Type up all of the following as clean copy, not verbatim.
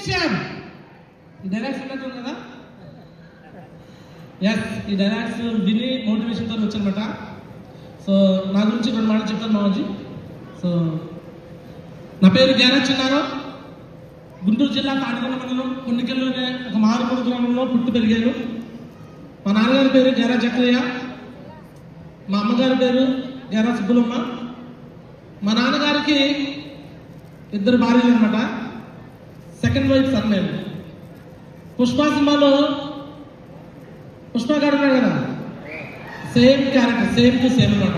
Motivation. ఈ dialogues ఉన్నట్టు కదా. ఎస్, ఈ డైలాగ్స్ విని మోటివేషన్తో వచ్చానమాట. సో నా గురించి 2 మాటలు చెప్తాను మామూజీ. సో నా పేరు గ్యారేజ్ చిన్నారావు. గుంటూరు జిల్లా తాడికొండ మండలం కొన్నికెల్లోనే ఒక మారుమూల గ్రామంలో పుట్టి పెరిగాను. మా నాన్నగారి పేరు గ్యారేజ్ జక్కయ్య, మా అమ్మగారి పేరు గ్యారేజ్ సుబ్బులమ్మ. మా నాన్నగారికి 2 భార్యలు అనమాట. Second wife surname. పుష్ప సినిమాలో పుష్ప గారు ఉన్నాడు కదా, same character, same to same అనమాట.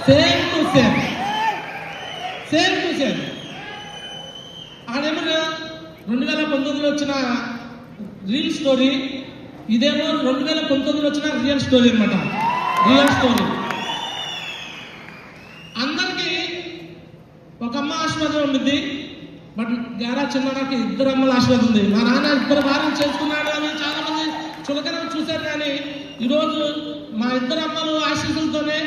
Same to same, same to same. అదేమన్నా 2019లో వచ్చిన రీల్ స్టోరీ, ఇదేమో 2019లో వచ్చిన రియల్ స్టోరీ అనమాట. Real story. అందరికీ ఒక అమ్మ ఆశీర్వాదం ఉంది, బట్ గ్యారేజ్ చిన్నారావుకి 2 అమ్మల ఆశీర్వాదం ఉంది. మా నాన్న 2 భార్యలు చేసుకున్నాడు అని చాలా మంది చులకన చూశారు. కానీ ఈరోజు మా 2 అమ్మలు ఆశీస్సులతోనే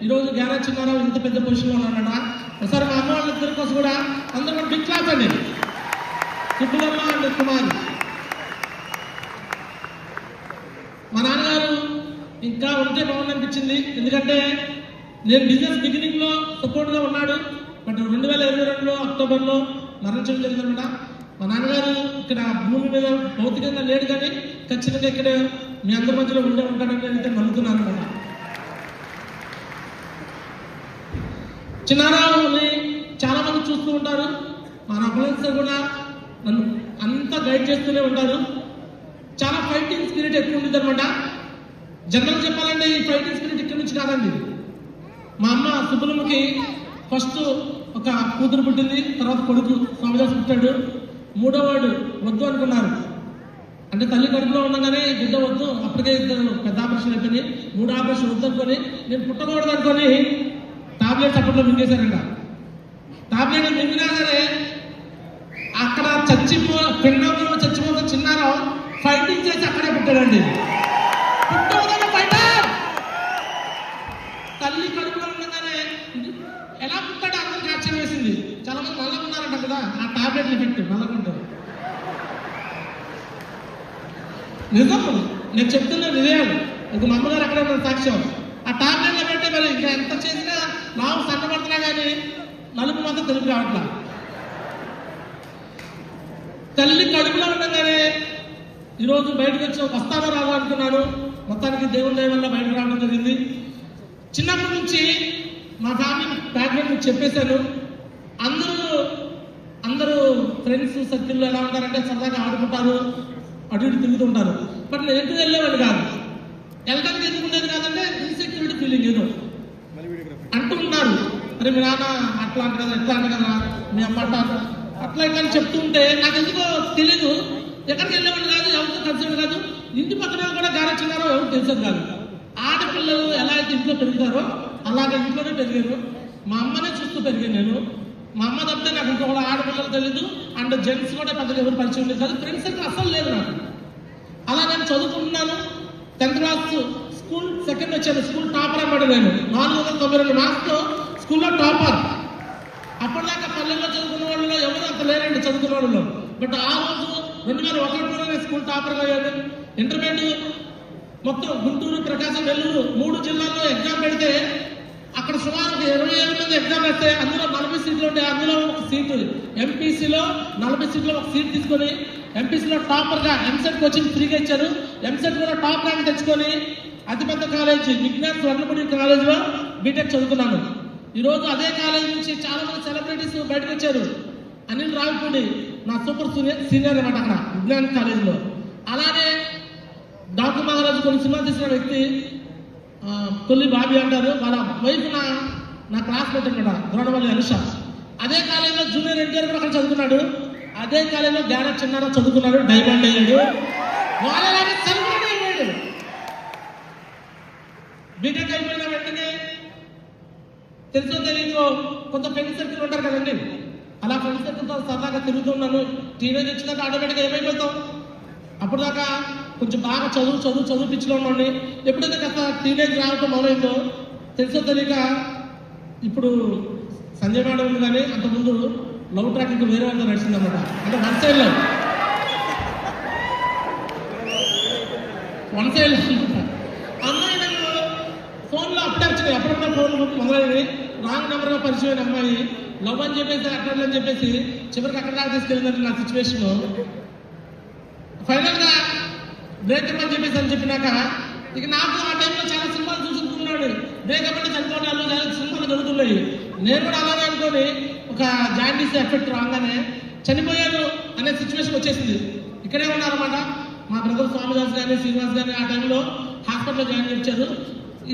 ఈరోజు గ్యారేజ్ చిన్నారావు ఇంత పెద్ద పొజిషన్లో ఉన్నాడట. ఒకసారి మా అమ్మ వాళ్ళ 2 కోసం కూడా అందరూ కూడా బిగ్ క్లాస్ అండి. సుబ్బులమ్మ అండ్ కుమారి. మా నాన్నగారు ఇంకా ఉంటే బాగుందనిపించింది, ఎందుకంటే నేను బిజినెస్ బిగినింగ్ లో సపోర్ట్ గా ఉన్నాడు. బట్ 2022లో అక్టోబర్లో మరణించడం జరిగిందన్నమాట. మా నాన్నగారు ఇక్కడ భూమి మీద భౌతికంగా లేడు, కానీ ఖచ్చితంగా ఇక్కడ మీ అందరి మధ్యలో ఉండే ఉంటాడని అయితే నమ్ముతున్నాను అనమాట. చిన్నారావుని చాలా మంది చూస్తూ ఉంటారు. మా అబ్బాయి కూడా నన్ను అంతా గైడ్ చేస్తూనే ఉంటారు. చాలా ఫైటింగ్ స్పిరిట్ ఎక్కువ ఉంటుంది అనమాట. జనరల్ చెప్పాలంటే ఈ ఫైటింగ్ స్పిరిట్ ఇక్కడి నుంచి కాదండి. మా అమ్మ సుబ్బులమ్మకి ఫస్ట్ ఒక కూతురు పుట్టింది, తర్వాత కొడుకు స్వామిదాస్ పుట్టాడు. 3వ వాడు వద్దు అనుకున్నారు. అంటే తల్లి కడుపులో ఉండగానే బిడ్డ వద్దు, అప్పటికే 2 పెద్ద ఆపరేషన్ అయిపోయింది. 3వ ఆపరేషన్ వద్దు అనుకొని, నేను పుట్టకూడదు అనుకొని టాబ్లెట్స్ అప్పట్లో మింగేశారంట. టాబ్లెట్ మింగినా సరే అక్కడ పిండంలో చచ్చిపోతే చిన్నారావు ఫైటింగ్ చేసి అక్కడే పుట్టాడండి. పుట్టగానే ఫైటర్. తల్లి కడుపులో ఉండగానే ఎలా పుట్టాడో అందరికి ఆశ్చర్యం వేసింది. చాలా మంది నల్లగున్నారంట కదా, ఆ టాబ్లెట్ ఎఫెక్ట్ నల్లగుంటారు. నిజం, నేను చెప్తున్నా నిజం. ఇంక మా అమ్మగారు అక్కడే ఉన్న సాక్ష్యం. ఆ టాబ్లెట్లు పెట్టి మరి ఇంకా ఎంత చేసినా లావు సన్నపడుతున్నా కానీ నలుపు మాత్రం తెలుపు రావట్లా. తల్లి కడుపులో ఉండగానే ఈరోజు బయటకు వచ్చి వస్తానో రాదో అనుకున్నాను. మొత్తానికి దేవుని దయ వల్ల బయటకు రావడం జరిగింది. చిన్నప్పటి నుంచి మా ఫ్యామిలీ బ్యాక్గ్రౌండ్ చెప్పేశాను. అందరూ ఫ్రెండ్స్ సర్కిల్లో ఎలా ఉంటారంటే సరదాగా ఆడుకుంటారు, అటు ఇటు తిరుగుతుంటారు. బట్ నేను ఎటు వెళ్ళేవాడు కాదు. వెళ్ళడానికి ఎందుకు ఉండేది కాదంటే ఇన్సెక్యూరిటీ ఫీలింగ్ ఏదో అంటూ ఉన్నారు. అరే మీ నాన్న అట్లా అంట కదా, ఎట్లా అంట కదా, మీ అమ్మ అట్లా ఇట్లా అని చెప్తూ ఉంటే నాకు ఎందుకో తెలీదు. ఎక్కడికి వెళ్ళేవాడు కాదు, ఎవరితో కలిసేవాడు కాదు. ఇంటి పక్కన కూడా గ్యారేజ్ చిన్నారావు ఎవరు తెలిసేది కాదు. ఆడపిల్లలు ఎలా అయితే ఇంట్లో పెరుగుతారో అలాగే ఇంట్లోనే పెరిగారు. మా అమ్మనే చూస్తూ పెరిగాను నేను. మా అమ్మ తప్పితే నాకు ఇంకొక ఆడపిల్లలు తెలీదు, అండ్ జెంట్స్ కూడా పెద్దగా ఎవరు పరిచయం ఉండేది కాదు. ఫ్రెండ్స్ సర్కిల్ అసలు లేదు నాకు. అలా నేను చదువుకుంటున్నాను. 10th క్లాస్ స్కూల్ సెకండ్ వచ్చాను. స్కూల్ టాపర్ అన్నమాట. నేను 492 మార్క్స్తో స్కూల్లో టాపర్. అప్పటిదాకా పల్లెల్లో చదువుకున్న వాళ్ళు ఎవరు అంత లేరండి చదువుకున్న వాళ్ళు. బట్ ఆ రోజు 2001లో నేను స్కూల్ టాపర్గా అయ్యాను. ఇంటర్మీడియట్ మొత్తం గుంటూరు, ప్రకాశం, నెల్లూరు 3 జిల్లాల్లో ఎగ్జామ్ పెడితే అక్కడ సుమారు 27 మంది ఎగ్జామ్ వేస్తే అందులో 40 సీట్లు ఉంటే అందులో ఒక సీటు ఎంపీసీలో 40 సీట్లో ఒక సీట్ తీసుకొని ఎంపీసీలో టాపర్గా ఎంసెట్ కోచింగ్ ఫ్రీగా ఇచ్చారు. ఎంసెట్ కూడా టాప్ ర్యాంక్ తెచ్చుకొని అతిపెద్ద కాలేజ్ విజ్ఞాన్ స్వర్ణముడి కాలేజ్లో బీటెక్ చదువుకున్నాను. ఈరోజు అదే కాలేజ్ నుంచి చాలా మంది సెలబ్రిటీస్ బయటకు వచ్చారు. అనిల్ రావిపూడి నా సూపర్ సీనియర్ అనమాట అక్కడ విజ్ఞాన్ కాలేజ్లో. అలానే డాక్టర్ మహారాజు కొన్ని సినిమా తీసిన వ్యక్తి కొల్లి బాబీ అంటారు. వాళ్ళ వైఫ్ నా క్లాస్మేట్ అనమాట, ద్రోణవల్లి అనుష. అదే కాలేజీలో జూనియర్ ఎన్టీఆర్ కూడా అక్కడ చదువుకున్నాడు. అదే కాలేజీలో గ్యారేజ్ చిన్నారావు చదువుకున్నాడు, డైమండ్ అయ్యాడు. వాళ్ళలాగే సెలబ్రిటీ అయ్యాడు. బీటెక్ అయిపోయిన వెంటనే తెలుసో తెలియకో కొంత ఫ్రెండ్ సర్కిల్ ఉంటారు కదండి, అలా ఫ్రెండ్ సర్కిల్తో సరదాగా తిరుగుతున్నాను. టీనేజ్ వచ్చినాక ఆటోమేటిక్గా ఏమైపోతాం. అప్పుడు దాకా కొంచెం బాగా చదువు పిచ్చిలో ఉండండి. ఎప్పుడైతే కాస్త టీనేజ్ రావటం మొదలైందో తెలుసో తెలియక ఇప్పుడు సంజయ్ మేడం ఉంది, కానీ అంతకుముందు లవ్ ట్రాక్ ఇంకా వేరే వాళ్ళతో నడిచిందన్నమాట. అంటే one side love. One side అమ్మాయి నేను ఫోన్లో అప్పుడే వచ్చినాయి, అప్పుడప్పుడు ఫోన్లు మొదలైనవి. రాంగ్ నెంబర్గా పరిచయం అమ్మాయి లవ్ అని చెప్పేసి అట్లా అని చెప్పేసి చివరికి అక్కడ దాకా తీసుకెళ్ళిందంటే నా సిచ్యువేషన్. ఫైనల్గా బ్రేకప్ అని చెప్పేసి అని చెప్పినాక ఇక నాకు ఆ టైంలో చాలా సినిమాలు చూసుకున్నాడు. బ్రేకప్ అంటే చనిపోవడాలు చాలా సినిమాలు జరుగుతున్నాయి. నేను కూడా అలాగే అనుకోని ఒక జాండీస్ ఎఫెక్ట్ రాగానే చనిపోయాను అనే సిచ్యువేషన్ వచ్చేసింది. ఇక్కడే ఉన్నారన్నమాట మా బ్రదర్ స్వామిదాస్ కానీ శ్రీనివాస్ కానీ ఆ టైంలో హాస్పిటల్లో జాయిన్ చేశారు.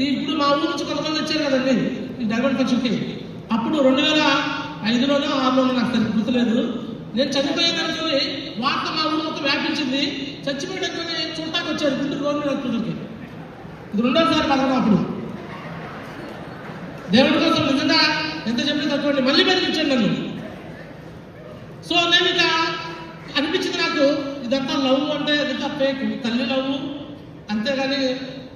ఇప్పుడు మా ఊరు నుంచి కొంతమంది వచ్చారు కదండి ఈ డైమండ్ ఫంక్షన్కి. అప్పుడు 2005లోనో 2006లోనో నాకు సరిగ్గా గుర్తులేదు. నేను చనిపోయేదానికి వార్త మా ఊరు మొత్తం వ్యాపించింది. చచ్చిపోయేటప్పుడు చూడటానికి వచ్చారు గుంటూరు గవర్నమెంట్ హాస్పిటల్కి. ఇది రెండోసారి పడడం. అప్పుడు దేవుడి కోసం నిజంగా ఎంత చెప్పి తక్కువ మళ్ళీ బతికించాడు నన్ను. సో నేను ఇక అనిపించింది నాకు ఇదంతా లవ్ అంటే ఇదంతా ఫేక్, తల్లి లవ్ అంతేగాని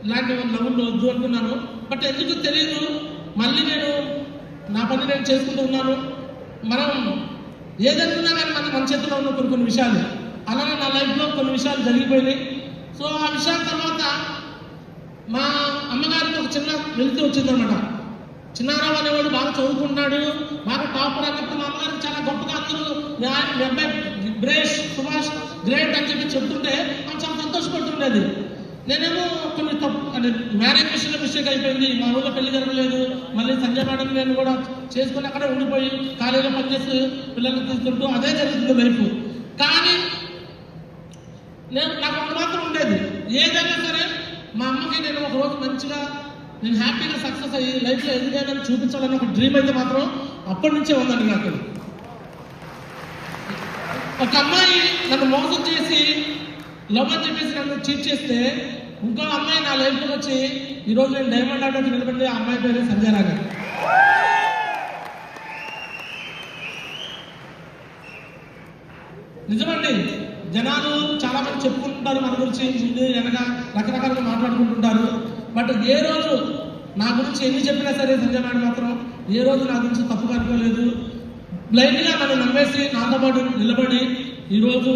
ఇలాంటి లవ్లు వద్దు అనుకున్నాను. బట్ ఎందుకు తెలియదు, మళ్ళీ నేను నా పని నేను చేసుకుంటూ ఉన్నాను. మనం ఏదనుకున్నా కానీ మన చేతిలో ఉన్న కొన్ని విషయాలు, అలాగే నా లైఫ్లో కొన్ని విషయాలు జరిగిపోయినాయి. సో ఆ విషయాల తర్వాత మా అమ్మగారికి ఒక చిన్న వెళ్తూ వచ్చిందనమాట. చిన్నారావు అనేవాడు బాగా చదువుకుంటున్నాడు, బాగా టాపర్ అన్నప్పుడు మా అమ్మగారికి చాలా గొప్పగా అందరూ మీ అబ్బాయి బ్రేష్ సుభాష్ గ్రేట్ అని చెప్పి చెప్తుంటే నాకు చాలా సంతోషపడుతుండేది. నేనేమో కొన్ని తప్పు అంటే మ్యారేజ్ విషయంలో మిస్టేక్ అయిపోయింది. మా ఊళ్ళో పెళ్లి జరగలేదు. మళ్ళీ సంజయ్ మేడం నేను కూడా చేసుకుని అక్కడే ఉండిపోయి కాలేజీలో పనిచేస్తూ పిల్లల్ని తీసుకుంటూ అదే జరుగుతుంది లైఫ్. కానీ నాకు ఒక మాత్రం ఉండేది, ఏదైనా సరే మా అమ్మకి నేను ఒక రోజు మంచిగా నేను హ్యాపీగా సక్సెస్ అయ్యి లైఫ్లో ఎదుగుదానని చూపించాలని ఒక డ్రీమ్ అయితే మాత్రం అప్పటి నుంచే ఉందండి నాకు. ఒక అమ్మాయి నన్ను మోసం చేసి లవ్ అని చెప్పేసి నన్ను చీట్ చేస్తే ఇంకో అమ్మాయి నా లైఫ్లోకి వచ్చి ఈరోజు నేను డైమండ్ ఆర్డర్కి నిలబడి ఆ అమ్మాయి పేరు సంజయ్ రాగా. నిజమండి, జనాలు చాలా మంది చెప్పుకుంటుంటారు మన గురించి, ముందు వెనక రకరకాలుగా మాట్లాడుకుంటుంటారు. బట్ ఏ రోజు నా గురించి ఎన్ని చెప్పినా సరే సంజయ్ మేడం మాత్రం ఏ రోజు నా గురించి తప్పుగా అనుకోలేదు. బ్లైండ్గా నన్ను నమ్మేసి నాతో పాటు నిలబడి ఈరోజు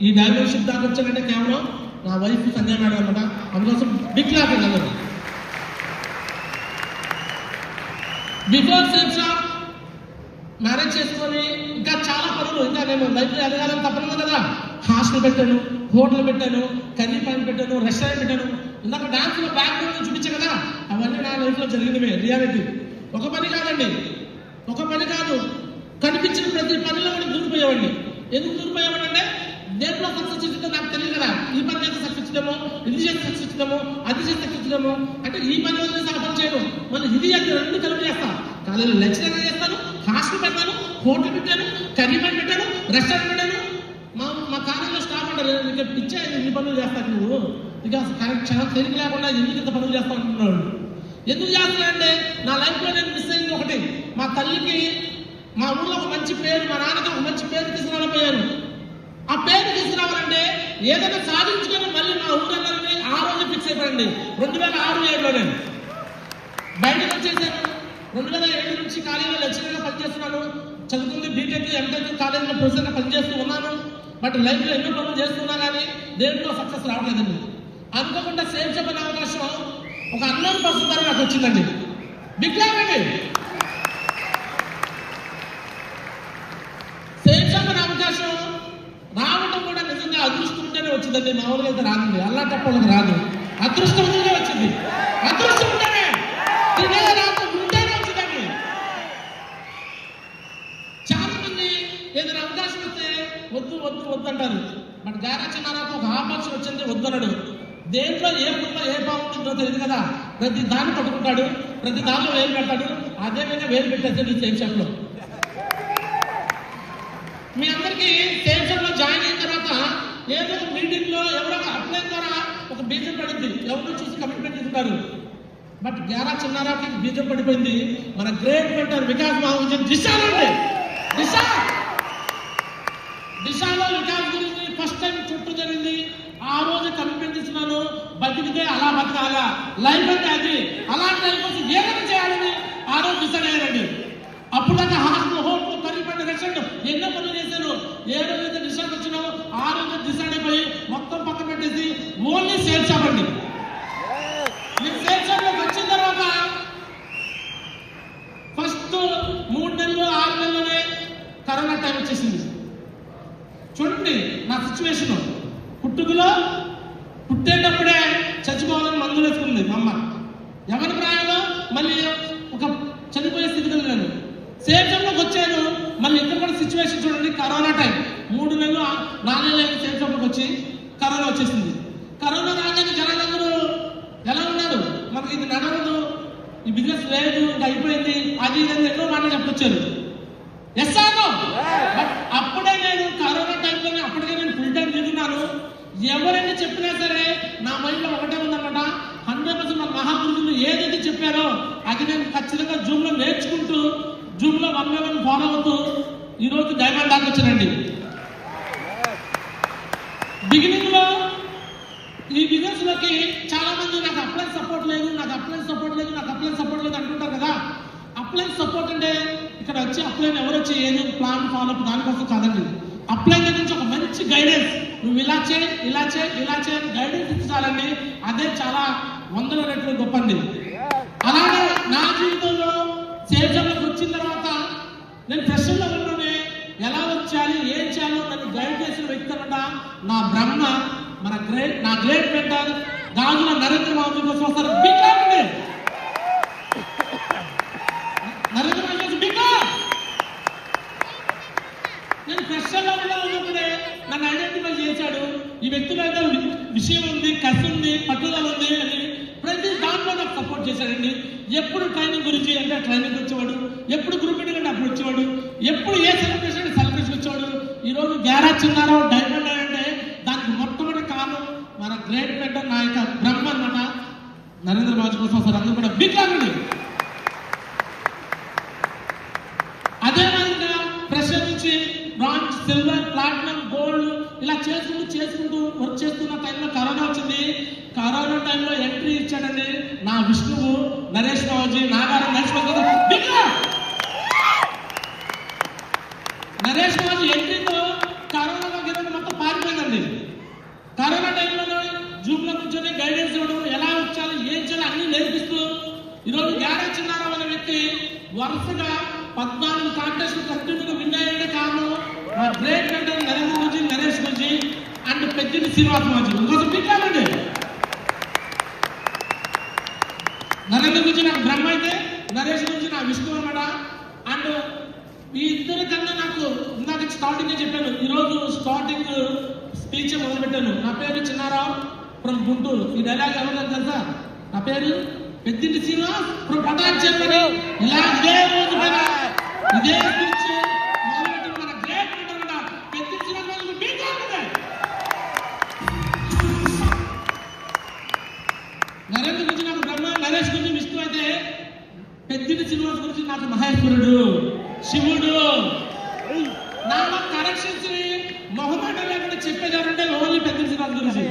ఈ డైమండ్ షిప్ దాకా వచ్చానంటే కేవలం నా వైఫ్ సంజయ్ మేడం అనమాట. అందుకోసం బిగ్ క్లాప్ అందరూ. బిఫోర్ సేఫ్ షాప్ మ్యారేజ్ చేసుకొని ఇంకా చాలా పనులు, ఇంకా నేను లైఫ్లో ఎదగాలని తప్పలేదు కదా. హాస్టల్ పెట్టాను, హోటల్ పెట్టాను, కర్రీ పాయింట్ పెట్టాను, రెస్టారెంట్ పెట్టాను. ఇందాక డాన్స్లో బ్యాక్గ్రౌండ్ చూపించాను కదా, అవన్నీ నా లైఫ్లో జరిగినవే రియాలిటీ. ఒక పని కాదండి, ఒక పని కాదు, కనిపించిన ప్రతి పనిలో కూడా దూరిపోయేవాడిని. ఎందుకు దూరిపోయేవాడి అంటే దేంట్లో సక్సెస్ వచ్చిందో నాకు తెలియదు కదా. ఈ పని చేస్తే సక్సెస్ వచ్చిందేమో, ఇది చేస్తే సక్సెస్ వచ్చిందేమో, అది చేస్తే సక్సెస్ వచ్చిందేమో అంటే ఈ పని వదిలేసి ఆ పని చేయను. మళ్ళీ ఇది అది రెండు కలిపి చేస్తాను. కాలేజీలో లెక్చరర్గా చేస్తాను, హాస్టల్ పెట్టాను, హోటల్ పెట్టాను, కర్రీ పాయింట్ పెట్టాను, రెస్టారెంట్ పెట్టాను. మా కాలేజీలో స్టాఫ్ అంటారు, ఇక పిచ్చా ఇన్ని పనులు చేస్తాను నువ్వు, ఇక క్షణం తెలివి లేకుండా ఎందుకు ఇంత పనులు చేస్తాను అంటున్నాడు. ఎందుకు చేస్తున్నానంటే నా లైఫ్లో నేను మిస్ అయింది ఒకటి, మా తల్లికి మా ఊళ్ళో ఒక మంచి పేరు, మా నాన్నకి ఒక మంచి పేరు తీసుకురాలేకపోయాను. ఆ పేరు తీసుకురావాలంటే ఏదైనా సాధించుకొని మళ్ళీ మా ఊళ్ళని ఆ రోజు ఫిక్స్ అయిపోయింది. 2006-7లో నేను బయటకు వచ్చేసాను. 2007 నుంచి కాలేజీలో లెక్చరర్గా పనిచేస్తున్నాను. చదువుకుంది బీటెక్ ఎంటెక్ కాలేజీలో ప్రొఫెసర్గా పనిచేస్తూ ఉన్నాను. బట్ లైఫ్లో ఎన్నో పనులు చేస్తున్నా కానీ దేంట్లో సక్సెస్ రావట్లేదండి. అనుకోకుండా సేఫ్ చెప్పిన అవకాశం ఒక అన్నోన్ పర్సన్ ద్వారా నాకు వచ్చిందండి. బిగ్ క్లాప్ అండి. సేఫ్ చెప్పిన అవకాశం రావడం కూడా నిజంగా అదృష్టం ఉంటేనే వచ్చిందండి. మామూలుగా అయితే రాదండి, అల్లాటప్పటికి రాదు. అదృష్టం ఉంటేనే వచ్చింది, అదృష్టం ఉంటేనే ఉంటేనే వచ్చిందండి. చాలా మంది ఏదైనా అవకాశం వస్తే వద్దు వద్దు వద్దు అంటారు. బట్ గారా చిన్నారాకు ఒక ఆపర్చునిటీ వచ్చింది వద్దనడు. దేంట్లో ఏ పుట్ల ఏ బాగుంటుందో తెలియదు కదా, ప్రతి దాన్ని పట్టుకుంటాడు, ప్రతి దానిలో వేలు పెడతాడు. అదే విధంగా వేలు పెట్టేస్తాడు ఈ సేఫ్ షాప్లో. మీ అందరికీ సేఫ్ షాప్లో జాయిన్ అయిన తర్వాత ఏదో ఒక మీటింగ్లో ఎవరో అప్లై ద్వారా ఒక బీజం పడింది, ఎవరో చూసి కమిట్మెంట్ తీసుకుంటారు. బట్ గారా చిన్నారాకి బీజం పడిపోయింది. మన గ్రేట్ మెంటర్ వికాస్ మహారాజ్ దిశాలండి. దిశాలో వికాస్ గురించి ఫస్ట్ టైం చుట్టూ జరిగింది. ఆ రోజు కమిట్మెంట్ ఇస్తున్నాను, బతికితే అలా బతకాలా, లైఫ్ అంటే అది, అలాంటి లైఫ్ కోసం ఏదైనా చేయాలని ఆ రోజు డిసైడ్ అయ్యారండి. అప్పుడు దాకా హాస్టల్ హోటల్ కర్రీ పంట రెస్టారెంట్ ఎన్నో పనులు చేశాను. ఏ రోజైతే డిసైడ్ వచ్చినామో ఆ రోజు డిసైడ్ అయిపోయి మొత్తం పక్కన పెట్టేసి ఓన్లీ సేల్ షాప్ అండి. నేను సేల్ షాప్ లోకి వచ్చిన తర్వాత ఫస్ట్ 3 నెలలు 6 నెలలోనే కరోనా టైం వచ్చేసింది. చూడండి నా సిచ్యువేషన్. పుట్టేటప్పుడే చచ్చిపోవాలని మందులు వేసుకుంది మా అమ్మ. ఎవరి ప్రాయంలో మళ్ళీ ఒక చనిపోయే స్థితికి వెళ్ళాను. సేఫ్లోకి వచ్చాను. మళ్ళీ ఇక్కడ కూడా సిచ్యువేషన్ చూడండి. కరోనా టైం 3 నెలలు 4 నెలలు సేఫ్లోకి వచ్చి కరోనా వచ్చేసింది. కరోనా రాగానే జనాలందరూ ఎలా ఉన్నారు, మనకి ఇది నడవదు, ఈ బిజినెస్ లేదు, ఇంకా అయిపోయింది, అది ఇది ఎన్నో మాటలు చెప్పొచ్చారు. ఎస్ ఆర్ బట్ అప్పుడే నేను కరోనా టైంలోనే అప్పటికే నేను ఫుల్ టైం తిరుగుతున్నాను. ఎవరైనా చెప్పినా సరే నా మైండ్లో ఒకటే ఉందన్నమాట, 100% మన మహాపురుషులు ఏదైతే చెప్పారో అది నేను ఖచ్చితంగా జూమ్లో నేర్చుకుంటూ జూమ్లో 1 by 1 ఫాలో అవుతూ ఈరోజు డైమండ్ దాకా వచ్చానండి. బిగినింగ్ లో ఈ బిజినెస్ లోకి చాలా మంది నాకు అప్లైన్ సపోర్ట్ లేదు అంటుంటారు కదా. అప్లైన్ సపోర్ట్ అంటే ఇక్కడ వచ్చి అప్లైన్ ఎవరు వచ్చి ఏదో ప్లాన్ ఫాలో అప్ దానికోసం కాదండి. అప్లైన్ నుంచి ఒక మంచి గైడెన్స్, నువ్వు ఇలా చేయి గైడెన్స్ ఇచ్చాలండి. అదే చాలా 100 రెట్లు గొప్పండి. అలాగే నా జీవితంలో సేల్స్లోకి వచ్చిన తర్వాత నేను ఫ్రెషర్ లెవెల్లోనే ఎలా వచ్చాలి, ఏం చేయాలో నన్ను గైడ్ చేసిన వ్యక్తి అన్నమాట నా బ్రహ్మ, నా గ్రేట్ మెంటర్ గాజుల నరేంద్ర మోదీ కోసం వస్తారు. నరేంద్ర మోదీ బికా నేను ఫ్రెషర్ లెవెల్లో ఉన్నప్పుడే నన్ను ఐడెంటిఫై చేశాడు. ఈ వ్యక్తిలో అయితే విషయం ఉంది, కసి ఉంది, పట్టుదల ఉంది అని ప్రతి దాంట్లో నాకు సపోర్ట్ చేశాడండి. ఎప్పుడు ట్రైనింగ్ గురించి అంటే ట్రైనింగ్ వచ్చేవాడు, ఎప్పుడు గ్రూప్ మీటింగ్ అంటే అప్పుడు వచ్చేవాడు, ఎప్పుడు ఏ సెలబ్రేషన్ వచ్చేవాడు. ఈరోజు గ్యారేజ్ చిన్నారో డైమండ్ అంటే దానికి మొట్టమొదటి కారణం మన గ్రేట్ మెంటర్ నా యొక్క బ్రహ్మ అన్నమాట నరేంద్ర మోదీ కోసం వస్తారు. అందరూ కూడా బిగ్ లాగండి. అదే విధంగా ప్రెషర్ నుంచి బ్రాంజ్, సిల్వర్, ప్లాటినం, గోల్డ్ ఇలా చేసుకుంటూ వర్క్ చేస్తున్న టైంలో కరోనా వచ్చింది. కరోనా టైంలో ఎంట్రీ ఇచ్చాడండి నా విష్ణువు, నరేష్ రావుజీ, నాగారం నరేష్ రావుజీ ఎంట్రీతో కరోనా మొత్తం పారిపోయిందండి. కరోనా టైంలో జూమ్ లో కూర్చొని గైడెన్స్ ఇవ్వడం, ఎలా వచ్చాలి, ఏం చేయాలి అన్ని నేర్పిస్తూ ఈరోజు గ్యారేజ్ చిన్నారావు అనే వ్యక్తి వరుసగా 14 కాంటెస్ట్ కంటిన్యూగా విన్ అయ్యే కారణం మా great mentor Narendra Modi, Naresh Modi and Peddinti Srinivas Modi. ఇంకోసం పిక్కాలండి. Narendra Modi నాకు బ్రహ్మ అయితే నరేష్ మోదీ నా విష్ణు అన్నమాట. అండ్ ఈ ఇద్దరి కన్నా నాకు ఇందాక స్టార్టింగ్ చెప్పాను, ఈరోజు స్టార్టింగ్ స్పీచ్ మొదలు పెట్టాను. నా పేరు చిన్నారావు ఫ్రమ్ గుంటూరు. ఈ డైలాగ్ ఎవరు తెలుసా? నా పేరు పెద్దింటి శ్రీనివాస్ ఫ్రమ్ పటాన్ చెరువు. ఇలా ఇదే రోజు పైన ఇదే స్పీచ్ మొదలుపెట్టిన మన గ్రేట్ మెంటర్ పెద్దింటి శ్రీనివాస్ నరేంద్ర గురించి నాకు బ్రహ్మ, నరేష్ గురించి విష్ణు అయితే పెద్దింటి శ్రీనివాస్ గురించి నాకు మహేశ్వరుడు, శివుడు. నా కరెక్షన్స్ మొహమాటం లేకుండా చెప్పేదారంటే ఓన్లీ పెద్దింటి శ్రీనివాస్ గురించి.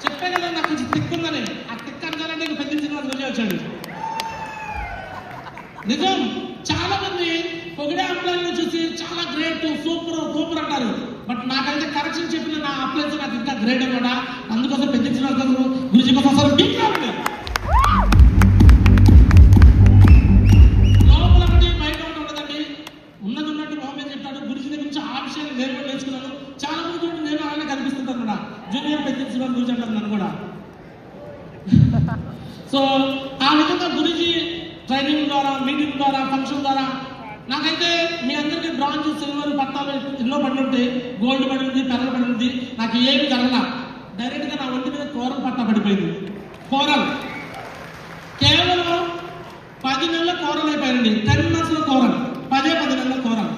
చెప్పే కదా నాకు కొంచెం తిక్కు ఉందని, ఆ తిక్కు అంటారంటే ఇంక పెద్దింటి శ్రీనివాస్ గురించి వచ్చాడు. నిజం, చాలా మంది పొగిడే అప్లైన్ చూసి చాలా గ్రేట్, సూపర్ అంటారు. బట్ నాకైతే కరెక్షన్ చెప్పిన నా అప్లైన్స్ నాకు ఇంకా గ్రేట్ అనమాట. అందుకోసం పెద్దింటి శ్రీనివాస్ గురించి కోసం అసలు లోపల ఒకటి బయట ఒకటి ఉండదండి. ఉన్నట్టు మొహమ్మద్ చెప్తాడు. గురించి గురించి ఆ విషయాన్ని నేను కూడా నేర్చుకున్నాను. చాలా మంది కూడా నేను అలానే కనిపిస్తుంటాను కూడా. జూనియర్ పెద్దింటి శ్రీనివాస్ గురించి అంటారు నన్ను కూడా. సో ఆ విధంగా గురించి ట్రైనింగ్ ద్వారా, మీటింగ్ ద్వారా, ఫంక్షన్ ద్వారా నాకైతే మీ అందరికీ బ్రాంజ్, సిల్వర్ పట్టాలు ఎన్నో పడి ఉంటాయి, గోల్డ్ పడి ఉంది, పెరలు పడి ఉంది. నాకు ఏమి జరగల. డైరెక్ట్ గా నా ఒంటి మీద కోరల్ పట్టా పడిపోయింది. కోరల్ కేవలం 10 నెలల కోరల్ అయిపోయింది. 10 months లో కోరల్, 10 నెలల కోరల్.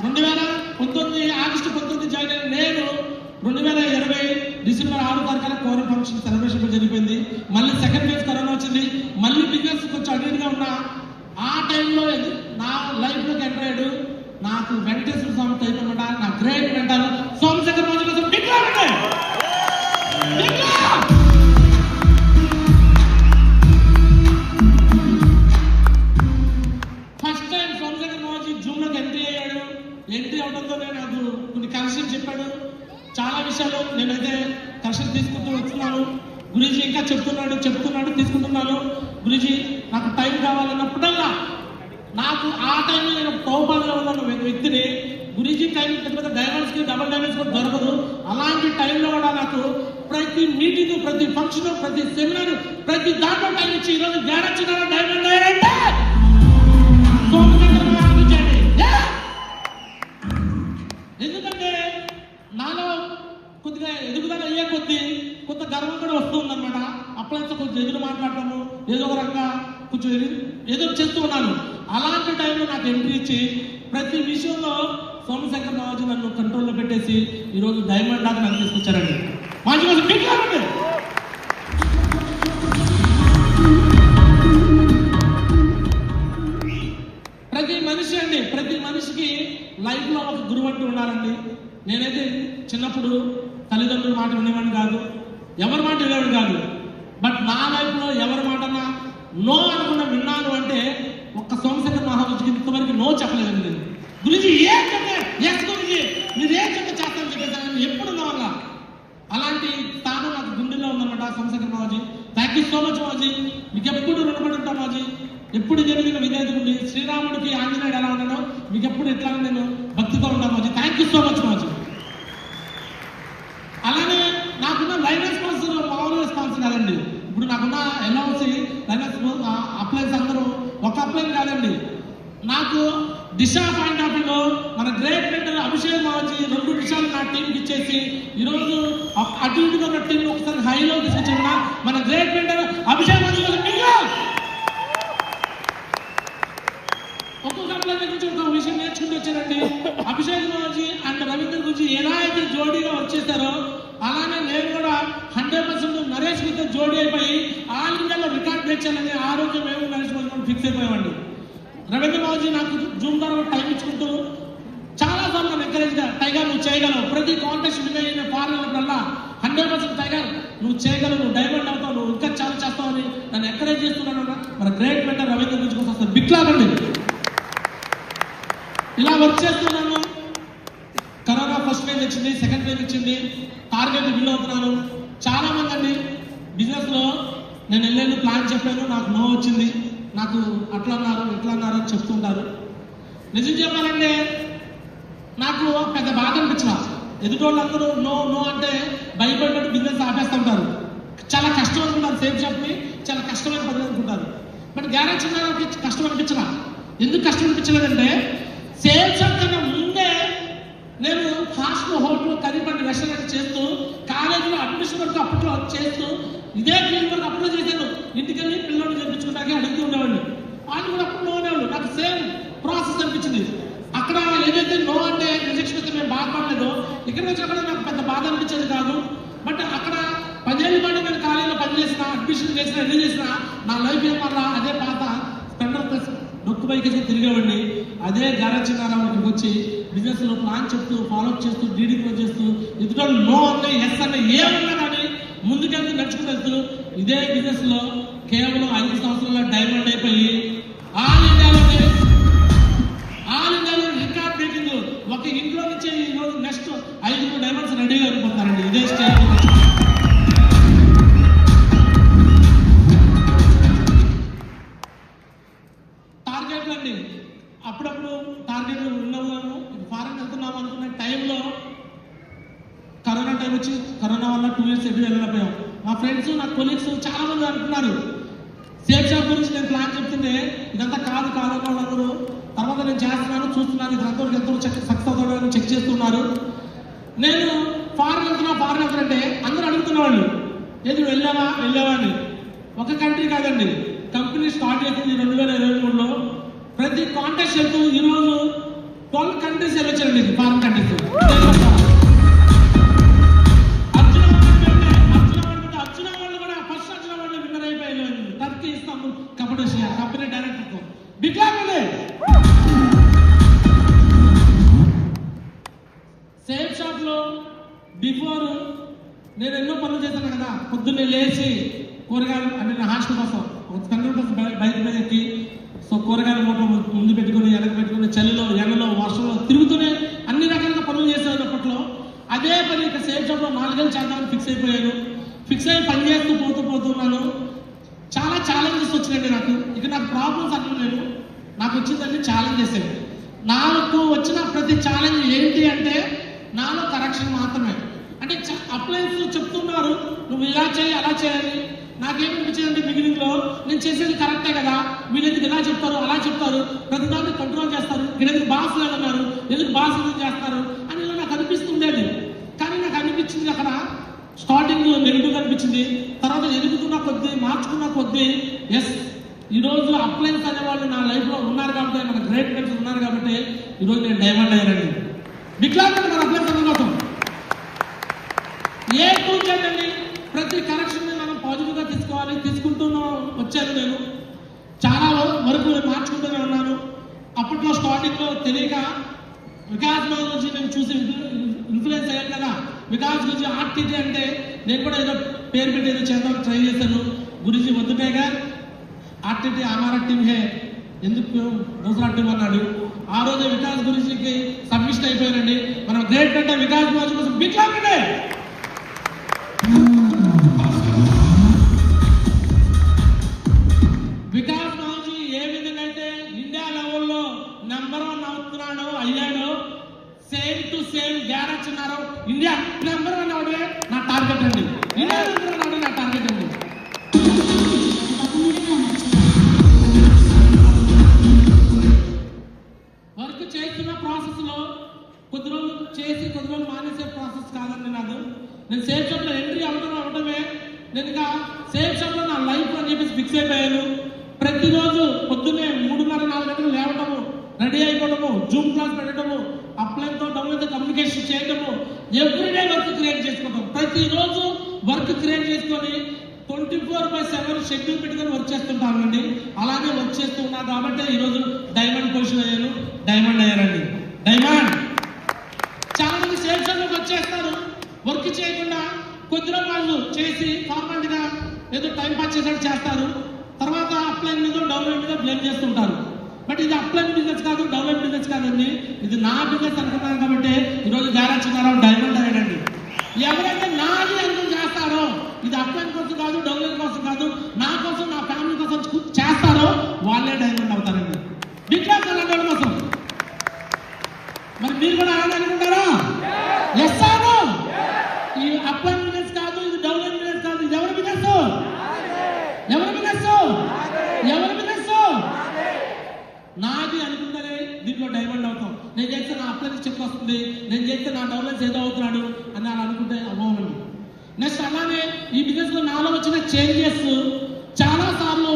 2019 ఆగస్టు 19 జాయిన్ అయిన నేను 2020 డిసెంబర్ 6 తారీఖున కోరల్ ఫంక్షన్ సెలబ్రేషన్ జరిగిపోయింది. మళ్ళీ సెకండ్ ఫేజ్ కరోనా వచ్చింది. మళ్ళీ బిజినెస్ కొంచెం అడిగిగా ఉన్నా. ఆ టైంలో నా లైఫ్ లోకి ఎంటర్ అయ్యాడు నాకు వెంకటేశ్వర స్వామి టైప్ అనమాట. నా గ్రేట్ మెంటర్ సోమశేఖర్ మోదీ కోసం first time Somashekar Modi zoom లోకి ఎంట్రీ అయ్యాడు. ఎంట్రీ అవడంతో నాకు కొన్ని కనెక్షన్ చెప్పాడు. చాలా విషయాలు నేనైతే కరెక్షన్ తీసుకుంటూ వస్తున్నాను. గురూజీ ఇంకా చెప్తున్నాడు తీసుకుంటున్నాను. గురూజీ నాకు టైం కావాలన్నప్పుడల్లా నాకు ఆ టైంలో నేను ప్రభుపాదంలో ఉన్న వ్యక్తిని గురూజీ టైం పెద్ద డైమండ్స్కి డబుల్ డైమండ్స్ కూడా దొరకదు. అలాంటి టైంలో కూడా నాకు ప్రతి మీటింగ్, ప్రతి ఫంక్షన్, ప్రతి సెమినార్, ప్రతి దాంట్లో టైం ఇచ్చి ఈరోజు గ్యారెంటీ డైమండ్ అంటే ఎందుకంటే నాలో కొద్దిగా ఎదుగుదల అయ్యే కొద్ది కొంత గర్వం కూడా వస్తుందన్నమాట. అప్పుడైతే కొంచెం ఎదురు మాట్లాడటము, ఏదో ఒక రకంగా కొంచెం ఏదో చేస్తూ ఉన్నాను. అలాంటి టైంలో నాకు ఎంట్రీ ఇచ్చి ప్రతి విషయంలో సోమశేఖర్ బాబాజీ నన్ను కంట్రోల్లో పెట్టేసి ఈరోజు డైమండ్ దాకా నన్ను తీసుకొచ్చారండి. మంచి కోసం పెట్టారండి. ప్రతి మనిషికి లైఫ్లో ఒక గురువు అంటూ ఉండాలండి. నేనైతే చిన్నప్పుడు తల్లిదండ్రుల మాట వినేవాడిని కాదు, ఎవరి మాట వినేవాడిని కాదు. బట్ నా లైఫ్లో ఎవరి మాటన్నా నో అనుకున్న విన్నాను అంటే ఒక్క సోమశేఖర్ మహారాజుకి ఇంతవరకు నో చెప్పలేదండి. నేను గురుజీ ఏం చెప్తే ఎస్ గురుజీ మీరు ఏం చెప్తే చేస్తాను చెప్పేసాను ఎప్పుడు వల్ల అలాంటి స్థానం నాకు గుండెలో ఉందన్నమాట. సోమశేఖర్ మహారాజు థ్యాంక్ యూ సో మచ్ మహాజీ, మీకు ఎప్పుడు రుణపడి ఉంటాం మహాజీ. ఎప్పుడు జరిగిన విధేయత ఉండి శ్రీరాముడికి ఆంజనేయుడు ఎలా ఉన్నాడో మీకు ఎప్పుడు ఎట్లా నేను భక్తితో ఉంటాను Mahaji. Thank you so much Mahaji. అలానే నాకున్న లైన్ రెస్పాన్స్ మామూలు రెస్పాన్స్ కాదండి. ఇప్పుడు నాకున్న ఎల్ఓసి లైన్ అప్లైన్స్ అందరూ ఒక అప్లైన్ కాదండి. నాకు దిశా పాయింట్ ఆఫ్ వ్యూలో మన గ్రేట్ మెంటర్ అభిషేక్ మావజీ 2 నిమిషాలు నా టీంకి ఇచ్చేసి ఈరోజు అటు ఇటుగా ఉన్న టీంని ఒకసారి హైలో తీసుకొచ్చిన మన గ్రేట్ మెంటర్ అభిషేక్ మావజీ ఒక్కొక్క అప్లైన్ గురించి ఒక విషయం నేర్చుకుంటూ వచ్చారండి. అభిషేక్ మావజీ అండ్ రవీంద్ర గురించి ఎలా అయితే జోడీగా వచ్చేసారో అలానే నేను కూడా 100% నరేష్ గురించి జోడీ అయిపోయి ఆల్ ఇండియాలో రికార్డ్ బ్రేక్ చేయాలని ఆ రోజు మేము నరేష్ మావజీ ఫిక్స్ అయిపోయామండి. రవీంద్ర బాబుజీ నాకు జూమ్ ద్వారా టైం ఇచ్చుకుంటూ చాలా సార్లు నన్ను ఎంకరేజ్గా టైగర్ నువ్వు చేయగలవు, ప్రతి కాంటెస్ట్ నేను ఫారెన్లప్పుడల్లా 100% టైగర్ నువ్వు చేయగలవు, నువ్వు డైమండ్ అవుతావు, నువ్వు ఇంకా చాలా చేస్తావు అని నన్ను ఎంకరేజ్ చేస్తున్నాను. మన గ్రేట్ మెంటర్ రవీంద్ర గురించి కోసం వస్తుంది బిగ్ క్లాప్ అండి. ఇలా వర్క్ చేస్తున్నాను. కరోనా ఫస్ట్ వేవ్ వచ్చింది, సెకండ్ వేవ్ వచ్చింది, టార్గెట్ బిల్ అవుతున్నాను. చాలా మంది అండి బిజినెస్లో నేను వెళ్ళేది ప్లాన్ చెప్పాను, నాకు నో వచ్చింది, నాకు అట్లా అన్నారు ఇట్లా అన్నారు అని చెప్తుంటారు. నిజం చెప్పాలంటే నాకు పెద్ద బాధ అనిపించిన ఎదుటోళ్ళందరూ నో నో అంటే భయపడినట్టు బిజినెస్ ఆపేస్తుంటారు. చాలా కష్టం అనుకుంటారు, సేఫ్ షాప్ని చాలా కష్టమైన పని అనుకుంటారు. బట్ గ్యారేజ్ చిన్నకి కష్టం అనిపించిన. ఎందుకు కష్టం అనిపించలేదంటే సేఫ్ షాప్ కన్నా ముందే నేను హాస్టల్ హోటల్ కరీపండి రెస్టారెంట్ చేస్తూ కాలేజీలో అడ్మిషన్ వరకు అప్పట్లో చేస్తూ ఇదే ఫీల్డ్ వరకు అప్లై చేశాను. ఇంటికి వెళ్ళి పిల్లల్ని చేయించుకుంటాకే అడుగుతూ ఉండేవాళ్ళు. వాళ్ళు కూడా అప్పుడు నో అనేవాళ్ళు. నాకు సేమ్ ప్రాసెస్ అనిపించింది. అక్కడ ఏదైతే నో అంటే రిజెక్షన్ అయితే మేము బాధపడలేదు, ఇక్కడ వచ్చి అక్కడ నాకు పెద్ద బాధ అనిపించేది కాదు. బట్ అక్కడ 10 ఏళ్ళ పాటు నేను కాలేజీలో పనిచేసిన, అడ్మిషన్ చేసిన, ఎన్ని చేసిన నా లైఫ్ ఏం వల్ల అదే పాత స్పెండర్ ప్లస్ డొక్కు బైక్ తిరిగేవాడిని. అదే గ్యారేజ్ చిన్నారావుకి వచ్చి బిజినెస్లో ప్లాన్ చెప్తూ ఫాలోఅప్ చేస్తూ డీడీ క్లోజ్ చేస్తూ ఎదుటోళ్ళు నో అంటే ఎస్ అంటే ఏమన్నా కానీ ముందుకెళ్తూ నడుచుకుని వెళ్తూ ఇదే బిజినెస్లో కేవలం 5 సంవత్సరాల డైమండ్ అయిపోయి ఆల్ ఇండియాలో రికార్డ్ బ్రేకింగ్. ఒక ఇంట్లో నుంచి ఈరోజు నెక్స్ట్ 5 డైమండ్స్ రెడీగా అయిపోతారండి ఇదే స్టేజ్. టార్గెట్లు అండి అప్పుడప్పుడు టార్గెట్లు ఉన్నాము, ఫారెన్ వెళ్తున్నాము అనుకున్న టైంలో కరోనా టైం వచ్చి కరోనా వల్ల 2 ఇయర్స్ ఎటు వెళ్ళకపోయాం. మా ఫ్రెండ్స్ నా కొలీగ్స్ చాలా మంది అనుకున్నారు సేఫ్ షాప్ గురించి నేను ప్లాన్ చెప్తుంటే ఇదంతా కాదు అన్న వాళ్ళందరూ తర్వాత నేను చేస్తున్నాను చూస్తున్నాను ఇదంతా ఎంతవరకు సక్సెస్ అవుతాడని చెక్ చేస్తున్నారు. నేను ఫారెన్ వెళ్తున్నా అంటే అందరూ అడుగుతున్నవాళ్ళు ఏది వెళ్ళావా అని. ఒక కంట్రీ కాదండి, కంపెనీ స్టార్ట్ చేసింది 2023లో. ప్రతి కాంటెస్ట్ వెళ్తూ ఈరోజు 12 కంట్రీస్ వెళ్ళొచ్చారండి, ఫారెన్ కంట్రీస్. కంపెనీ డైరెక్టర్తో బిట్లాండి. సేఫ్ షాప్ లో బిఫోర్ నేను ఎన్నో పనులు చేశాను కదా. పొద్దున్నే లేచి కూరగాయలు అంటే నా హాస్టల్ కోసం 100% బైక్ మీద ఎక్కి సో కూరగాయల మూటలు ముందు పెట్టుకుని వెనక పెట్టుకుని చలిలో ఎండలో వర్షంలో తిరుగుతూనే అన్ని రకాలుగా పనులు చేసేటప్పట్లో అదే పని ఇక సేఫ్ జాబ్లో 4 ఏళ్ళు చేద్దామని ఫిక్స్ అయ్యి పని చేస్తూ పోతున్నాను. చాలా ఛాలెంజెస్ వచ్చినాయండి నాకు ప్రాబ్లమ్స్ అన్నీ లేవు. నాకు వచ్చిందండి ఛాలెంజెస్. నాకు వచ్చిన ప్రతి ఛాలెంజ్ ఏంటి అంటే నాలో కరెక్షన్ మాత్రమే. అంటే అప్లయన్స్ చెప్తున్నారు నువ్వు ఇలా చేయి అలా చేయాలి. నాకేమనిపించిందంటే బిగినింగ్లో నేను చేసేది కరెక్టే కదా, వీళ్ళు ఎందుకు ఇలా చెప్తారు అలా చెప్తారు, ప్రతి దాన్ని కంట్రోల్ చేస్తారు, ఇక్కడ ఎందుకు బాస్ లేదన్నారు, ఎందుకు బాస్ ఎందుకు చేస్తారు అని ఇలా నాకు అనిపిస్తుండేది. కానీ నాకు అనిపించింది అక్కడ స్టార్టింగ్ నెగిటివ్ అనిపించింది. తర్వాత ఎదుగుతున్న కొద్దీ మార్చుకున్న కొద్దీ ఎస్ ఈరోజు అప్లయన్స్ అనేవాళ్ళు నా లైఫ్లో ఉన్నారు కాబట్టి, మన గ్రేట్ ఫ్రెండ్స్ ఉన్నారు కాబట్టి ఈరోజు నేను డైమండ్ అయ్యానండి. బిట్లాంటి మన అప్లయన్స్ అన్న కోసం ఏ టూల్ చేయండి, ప్రతి కరెక్షన్ మనం పాజిటివ్గా తీసుకోవాలి. తీసుకుంటూనే వచ్చాను. నేను చాలా వరకు మార్చుకుంటూనే ఉన్నాను. అప్పట్లో స్టార్టింగ్లో తెలియక వికాస్ గురించి నేను చూసి ఇన్ఫ్లుయెన్స్ అయ్యాను కదా. వికాస్ గురించి ఆర్టీటీ అంటే నేను కూడా ఏదో పేరు పెట్టి ఏదో చేద్దాం ట్రై చేశాను. గురించి వద్దుటేగా ఆర్టీటీ హమారా టీమ్ హే, ఎందుకు దూసరా టీం అన్నాడు. ఆ రోజే వికాస్ గురించి సబ్మిషన్ అయిపోయానండి. మనం గ్రేట్ అంటే వికాస్ గురించి కోసం బిట్లాంటే వికాస్ మాజీ ఏ విధంగా అయితే ఇండియా లెవెల్లో నెంబర్ 1 అయ్యాడు, సేమ్ టు సేమ్ గ్యారెంటీ ఉన్నారు. ఇండియా నెంబర్ 1 అవడమే నా టార్గెట్ అండి. ఇండియా నెంబర్ 1 అవడమే నా టార్గెట్ అండి. వర్క్ చేస్తున్న ప్రాసెస్ లో కొద్ది రోజులు చేసి కొద్ది రోజులు మానేసే ప్రాసెస్ కాదండి నాది. నేను సేఫ్ షాప్ లో ఎంట్రీ అవడమే నేను ఇక సేఫ్ షాప్ లో నా లైఫ్ అని చెప్పేసి ఫిక్స్ అయిపోయాను. ప్రతిరోజు పొద్దున్నే 3:30-4 గంటలు లేవటము, రెడీ అయిపోవడము, జూమ్ క్లాస్ పెట్టడము, అప్లైన్తో డౌన్లైన్తో కమ్యూనికేషన్ చేయడము, ఎవ్రీడే వర్క్ క్రియేట్ చేసుకోవడం. ప్రతిరోజు వర్క్ క్రియేట్ చేసుకొని 24/7 షెడ్యూల్ పెట్టుకొని వర్క్ చేస్తుంటానండి. అలానే వర్క్ చేస్తూ ఉన్నా కాబట్టి ఈరోజు డైమండ్ పొజిషన్ అయ్యాను. డైమండ్ అయ్యానండి. డైమండ్ చాలా మంది సేఫ్ షాప్లోకి వచ్చేస్తారు, వర్క్ చేయకుండా కొద్ది రోజులు చేసి ఫార్మాలిటీగా ఏదో టైం పాస్ చేసినట్టు చేస్తారు. తర్వాత అప్లైన్ మీద డౌన్లైన్ మీద బ్లేమ్ చేస్తుంటారు. బట్ ఇది అప్లైన్ బిజినెస్ కాదు, డౌన్లైన్ బిజినెస్ కాదండి. ఇది నా బిజినెస్ అనుకున్నాను కాబట్టి ఈరోజు గ్యారెంటీ డైమండ్ అయ్యాడండి. ఎవరైతే నాది అనుకుని చేస్తారో, ఇది అప్లైన్ కోసం కాదు, డౌన్లైన్ కోసం కాదు, నా కోసం నా ఫ్యామిలీ కోసం చేస్తారో వాళ్ళే డైమండ్ అవుతారండి. బిజినెస్ అలాంటి కోసం. మరి మీరు కూడా అలాగే అనుకుంటారా? Yes or? ఈ అప్లైన్ బిజినెస్ కాదు, ఇది డౌన్లైన్ బిజినెస్ కాదు, ఇది ఎవరి బిజినెస్? ఎవరి బిజినెస్? ఎవరి బిజినెస్? నాది అనుకుంటేనే దీంట్లో డైమండ్ అవుతాం. నేను చేస్తే నా అప్లైన్స్ చెక్ వస్తుంది, నేను చేస్తే నా డౌన్లైన్స్ ఏదో అవుతున్నాడు అని అలా అనుకుంటే అవ్వనండి. నెక్స్ట్ అలానే ఈ బిజినెస్ లో నాలో వచ్చిన చేంజెస్ చాలా సార్లు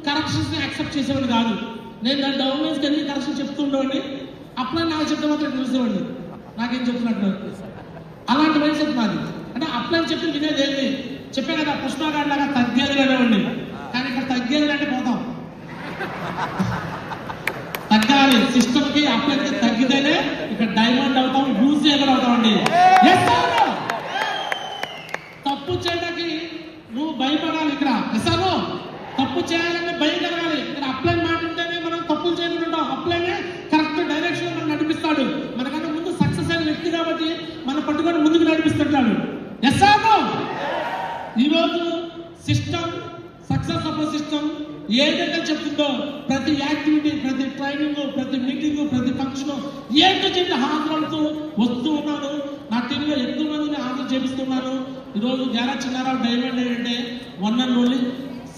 కరెక్షన్స్ యాక్సెప్ట్ చేసేవాడిని కాదు. నేను నా డౌన్లైన్స్కి ఎన్ని కరెక్షన్ చెప్తుండేవాడిని, అప్లైన్ నాకు చెప్తే మాత్రం తెలిసేవాడిని నాకేం చెప్తున్నట్టు. అలాంటి మైండ్ సెట్ నాది. అంటే అప్లైన్ చెప్పి వినేది ఏంటి చెప్పే కదా, పుష్పగాడి లాగా తగ్గేది అనేవాడిని. కానీ ఇక్కడ తగ్గేది అంటే పోతాం, తగ్గాలి. సిస్టమ్ కి అప్లైన్కి తగ్గితేనే ఇక్కడ డైమండ్ అవుతాం, యూజ్ ఎక్కడ అవుతామండి. తప్పు చేయడానికి నువ్వు భయపడాలి. ఇక్కడ ఎసాను తప్పు చేయాలంటే భయం కలగాలి. ఇక్కడ అప్లైన్ మాట ఉంటేనే మనం తప్పులు చేయకుంటుంటాం. అప్లైనే కరెక్ట్ డైరెక్షన్ మనం నడిపిస్తాడు. మనకన్నా ముందు సక్సెస్ అయిన వ్యక్తి కాబట్టి మనం పట్టుకొని ముందుకు నడిపిస్తుంటాడు. ఎసాను ఈరోజు సిస్టమ్ సక్సెస్ ఆఫ్ సిస్టమ్ ఏదైతే చెప్తుందో ప్రతి యాక్టివిటీ, ప్రతి ట్రైనింగ్, ప్రతి మీటింగ్, ప్రతి ఫంక్షన్ ఏంటో చెప్పి హాజరవుతూ వస్తూ ఉన్నాను. నా టీంలో ఎక్కువ మందిని హాజరు చేపిస్తున్నాను. ఈరోజు గ్యారా చిన్నారావు డైమండ్ ఏంటంటే 1 and only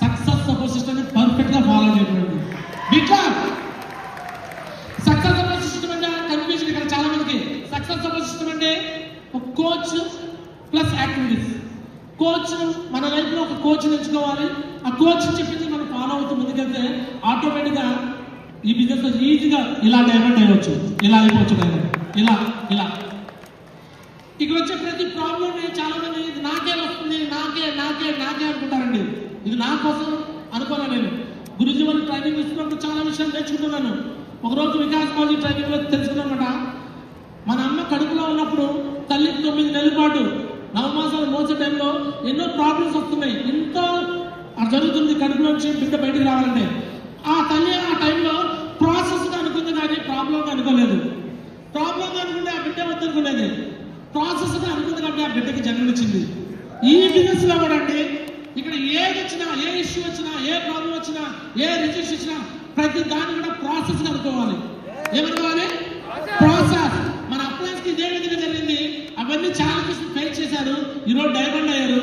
success of system perfect గా ఫాలో చేయడం. బిట్లా సక్సెస్ ఆఫ్ సిస్టమ్ అంటే కన్ఫ్యూజన్ ఇక్కడ చాలా మందికి. సక్సెస్ ఆఫ్ సిస్టమ్ అంటే కోచ్ ప్లస్ యాక్టివిటీస్. కోచ్ మన లైఫ్ లో ఒక కోచ్ ఎంచుకోవాలి. ఆ కోచ్ చెప్పింది మనం ఫాలో అవుతూ ముందుకెళ్తే ఆటోమేటిక్ గా ఈ బిజినెస్ లో ఈజీగా ఇలా డైవర్ట్ అయ్యవచ్చు, ఇలా అయిపోవచ్చు, ఇలా ఇలా. ఇక్కడ వచ్చే ప్రతి ప్రాబ్లం చాలా మంది ఇది నాకే వస్తుంది, నాకే నాకే నాకే అనుకుంటారండి. ఇది నా కోసం అనుకోలే. నేను గురుజీ వాళ్ళు ట్రైనింగ్ ఇస్తున్నప్పుడు చాలా విషయాలు నేర్చుకుంటున్నాను. ఒకరోజు వికాస్ మాజీ ట్రైనింగ్ లో తెలుసుకున్నామట, మన అమ్మ కడుపులో ఉన్నప్పుడు తల్లికి 9 నెలల పాటు 9 మాసాలు మోసే టైంలో ఎన్నో ప్రాబ్లమ్స్ వస్తున్నాయి. ఎంతో జరుగుతుంది కడుపులో నుంచి బిడ్డ బయటకు రావాలంటే. ఆ తల్లి ఆ టైంలో ప్రాసెస్గా అనుకుంది కానీ ప్రాబ్లంగా అనుకోలేదు. ప్రాబ్లంగా అనుకుంటే ఆ బిడ్డ వద్దనుకునేది. ప్రాసెస్ అనుకుంది కాబట్టి ఆ బిడ్డకి జన్మనిచ్చింది. ఈ బిజినెస్ లో కూడా అండి ఇక్కడ ఏది వచ్చినా, ఏ ఇష్యూ వచ్చినా, ఏ ప్రాబ్లం వచ్చినా, ఏ రిజెక్షన్ వచ్చినా ప్రతి దాన్ని కూడా ప్రాసెస్ అనుకోవాలి. ఏమనుకోవాలి? ప్రాసెస్. మన అప్లయన్స్ కి ఇదే విధంగా జరిగింది. అవన్నీ చాలా ఫేస్ చేశారు, ఈరోజు డైమండ్ అయ్యారు.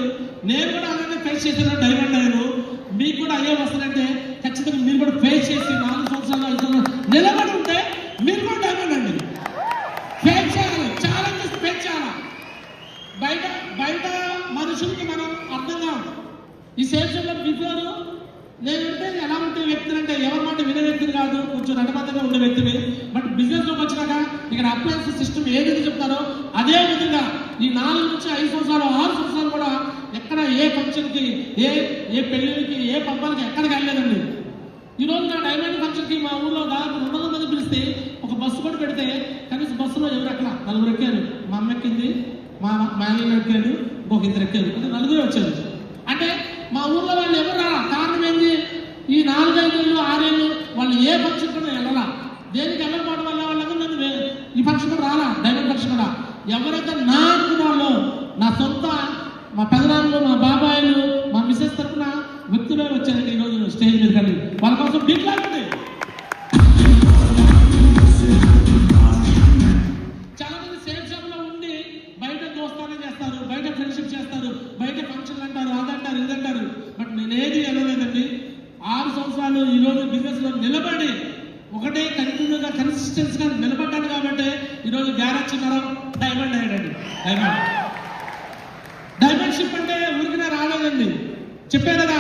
నేను కూడా అలాగే ఫేస్ చేశాను, డైమండ్ అయ్యాను. మీకు కూడా అయ్యే వస్తారంటే ఖచ్చితంగా మీరు కూడా ఫేస్ చేసి 4 సంవత్సరాలు 5 సంవత్సరాలు నిలబడి ఉంటే మీరు కూడా డైమండ్ అండి. ఫేస్ చేయాలి, ఛాలెంజెస్ ఫేస్ చేయాలి. బయట మనుషులకి మనం అర్థం కాదు. ఈ సేల్స్లో బిఫోర్ నేనంటే ఎలా ఉంటే వ్యక్తిని అంటే ఎవరి మాట వినే వ్యక్తిని కాదు, కొంచెం నడమతంగా ఉండే వ్యక్తిని. బట్ బిజినెస్ లోకి వచ్చినాక ఇక్కడ అప్లయన్స్ సిస్టమ్ ఏదైతే చెప్తారో అదే విధంగా ఈ 4 నుంచి 5 సంవత్సరాలు 6 సంవత్సరాలు కూడా ఎక్కడ ఏ ఫంక్షన్కి, ఏ పెళ్ళికి, ఏ పబ్బాలకి ఎక్కడికి వెళ్ళలేదండి. ఈరోజు నా డైమండ్ ఫంక్షన్కి మా ఊళ్ళో దాదాపు 200 మంది పిలిస్తే ఒక బస్సు కూడా పెడితే కనీసం బస్సులో ఎవరు ఎక్కడ 4 ఎక్కారు. మా అమ్మ ఎక్కింది, మా ఆయన ఎక్కాడు, ఇంకొక 2 ఎక్కారు, అంటే 4 వచ్చారు. అంటే మా ఊళ్ళో వాళ్ళు ఎవరు రాలా. కారణం ఏంటి? ఈ 4-5 ఏళ్ళు 6 ఏళ్ళు వాళ్ళు ఏ ఫంక్షన్ కూడా వెళ్ళాలా. దేనికి వెళ్ళకపోవడం వల్ల వాళ్ళందరూ నన్ను ఈ ఫంక్షన్ కూడా రాలా, డైమండ్ ఫంక్షన్ కూడా. ఎవరైతే నా అనుకున్నాలో నా సొంత మా పెదనాన్నలు, మా బాబాయిలు, మా మిసెస్ తరఫున వ్యక్తులే వచ్చారండి ఈరోజు స్టేజ్ మీద. కానీ వాళ్ళ కోసం బిగ్ లాగండి. చాలా మంది సేల్ షాప్ లో ఉండి బయట దోస్తానే చేస్తారు, బయట ఫ్రెండ్షిప్ చేస్తారు, బయట ఫంక్షన్లు అంటారు, అదంటారు, ఇదంటారు. బట్ నేనేది వెళ్ళలేదండి. 6 సంవత్సరాలు ఈరోజు బిజినెస్ లో నిలబడి ఒకటే కంటిన్యూగా కన్సిస్టెన్స్ గా నిలబడ్డాను కాబట్టి ఈరోజు గ్యారేజ్ చిన్నారావు డైమండ్ అయ్యాడండి. డైమండ్ షిప్ అంటే ఊరికినే రాలేదండి. చెప్పాను కదా,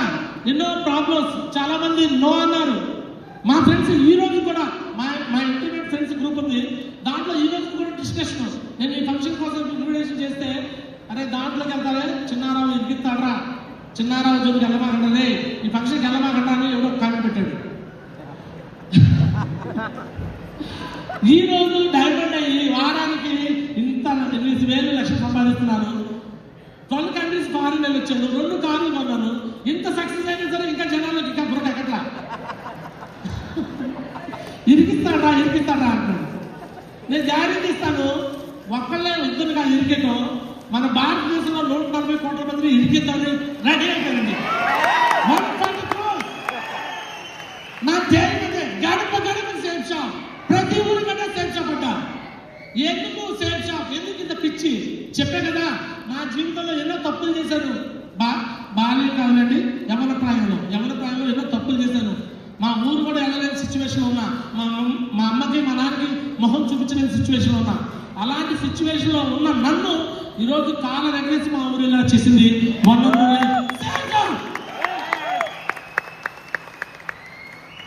ఎన్నో ప్రాబ్లమ్స్, చాలా మంది నో అన్నారు. మా ఫ్రెండ్స్ ఈ రోజు కూడా మా ఇంటర్నెట్ ఫ్రెండ్స్ గ్రూప్ ఉంది, దాంట్లో ఈ రోజు కూడా డిస్కషన్. నేను ఈ ఫంక్షన్ కోసం ఇన్విటేషన్ చేస్తే అరే దాంట్లోకి వెళ్తారే, చిన్నారావు ఇరికిస్తాడరా, చిన్నారావు జోలికి వెళ్ళమాకండి, ఈ ఫంక్షన్కి వెళ్ళమాకండి అని ఎవడో కామెంట్ పెట్టాడు. ఈ రోజు డైమండ్ అయ్యి వారానికి ఇంత 8,000 లక్షలు సంపాదిస్తున్నాను. 12 కంట్రీస్ ఫారిన్ వచ్చాను, 2 కార్లు కొన్నాను. ఇంత సక్సెస్ అయినా సరే ఇంకా జనాలకు ఇంకా బుర్ర ఎక్కట్లా. ఇరికిస్తాడా అంటున్నాడు. నేను గ్యారెంటీ ఇస్తాను, ఒక్కళ్ళే ఇద్దరు కాదు ఇరికేయటం. మన భారతదేశంలో 140 కోట్ల మందిని ఇరికిద్దామని రెడీ అయిపోయింది. 140 crores. నా జైలు గడప సేల్ షాప్, ప్రతి ఊరి కంటే సేల్ షాప్ అంట. ఎందుకు సేల్ షాప్, ఎందుకు ఇంత పిచ్చి? చెప్పే కదా, నా జీవితంలో ఎన్నో తప్పులు చేశాను. బాల్యం కావాలండి, యవన ప్రాయంలో ఎన్నో తప్పులు చేశాను. మా ఊరు కూడా వెళ్ళలేని సిచ్యువేషన్ ఉన్నా, మా అమ్మకి మా నాన్నకి మొహం చూపించలేని సిచ్యువేషన్ ఉన్నా. అలాంటి సిచ్యువేషన్ లో ఉన్న నన్ను ఈరోజు కాలం ఎగరేసి మా ఊరు ఇలా చేసింది.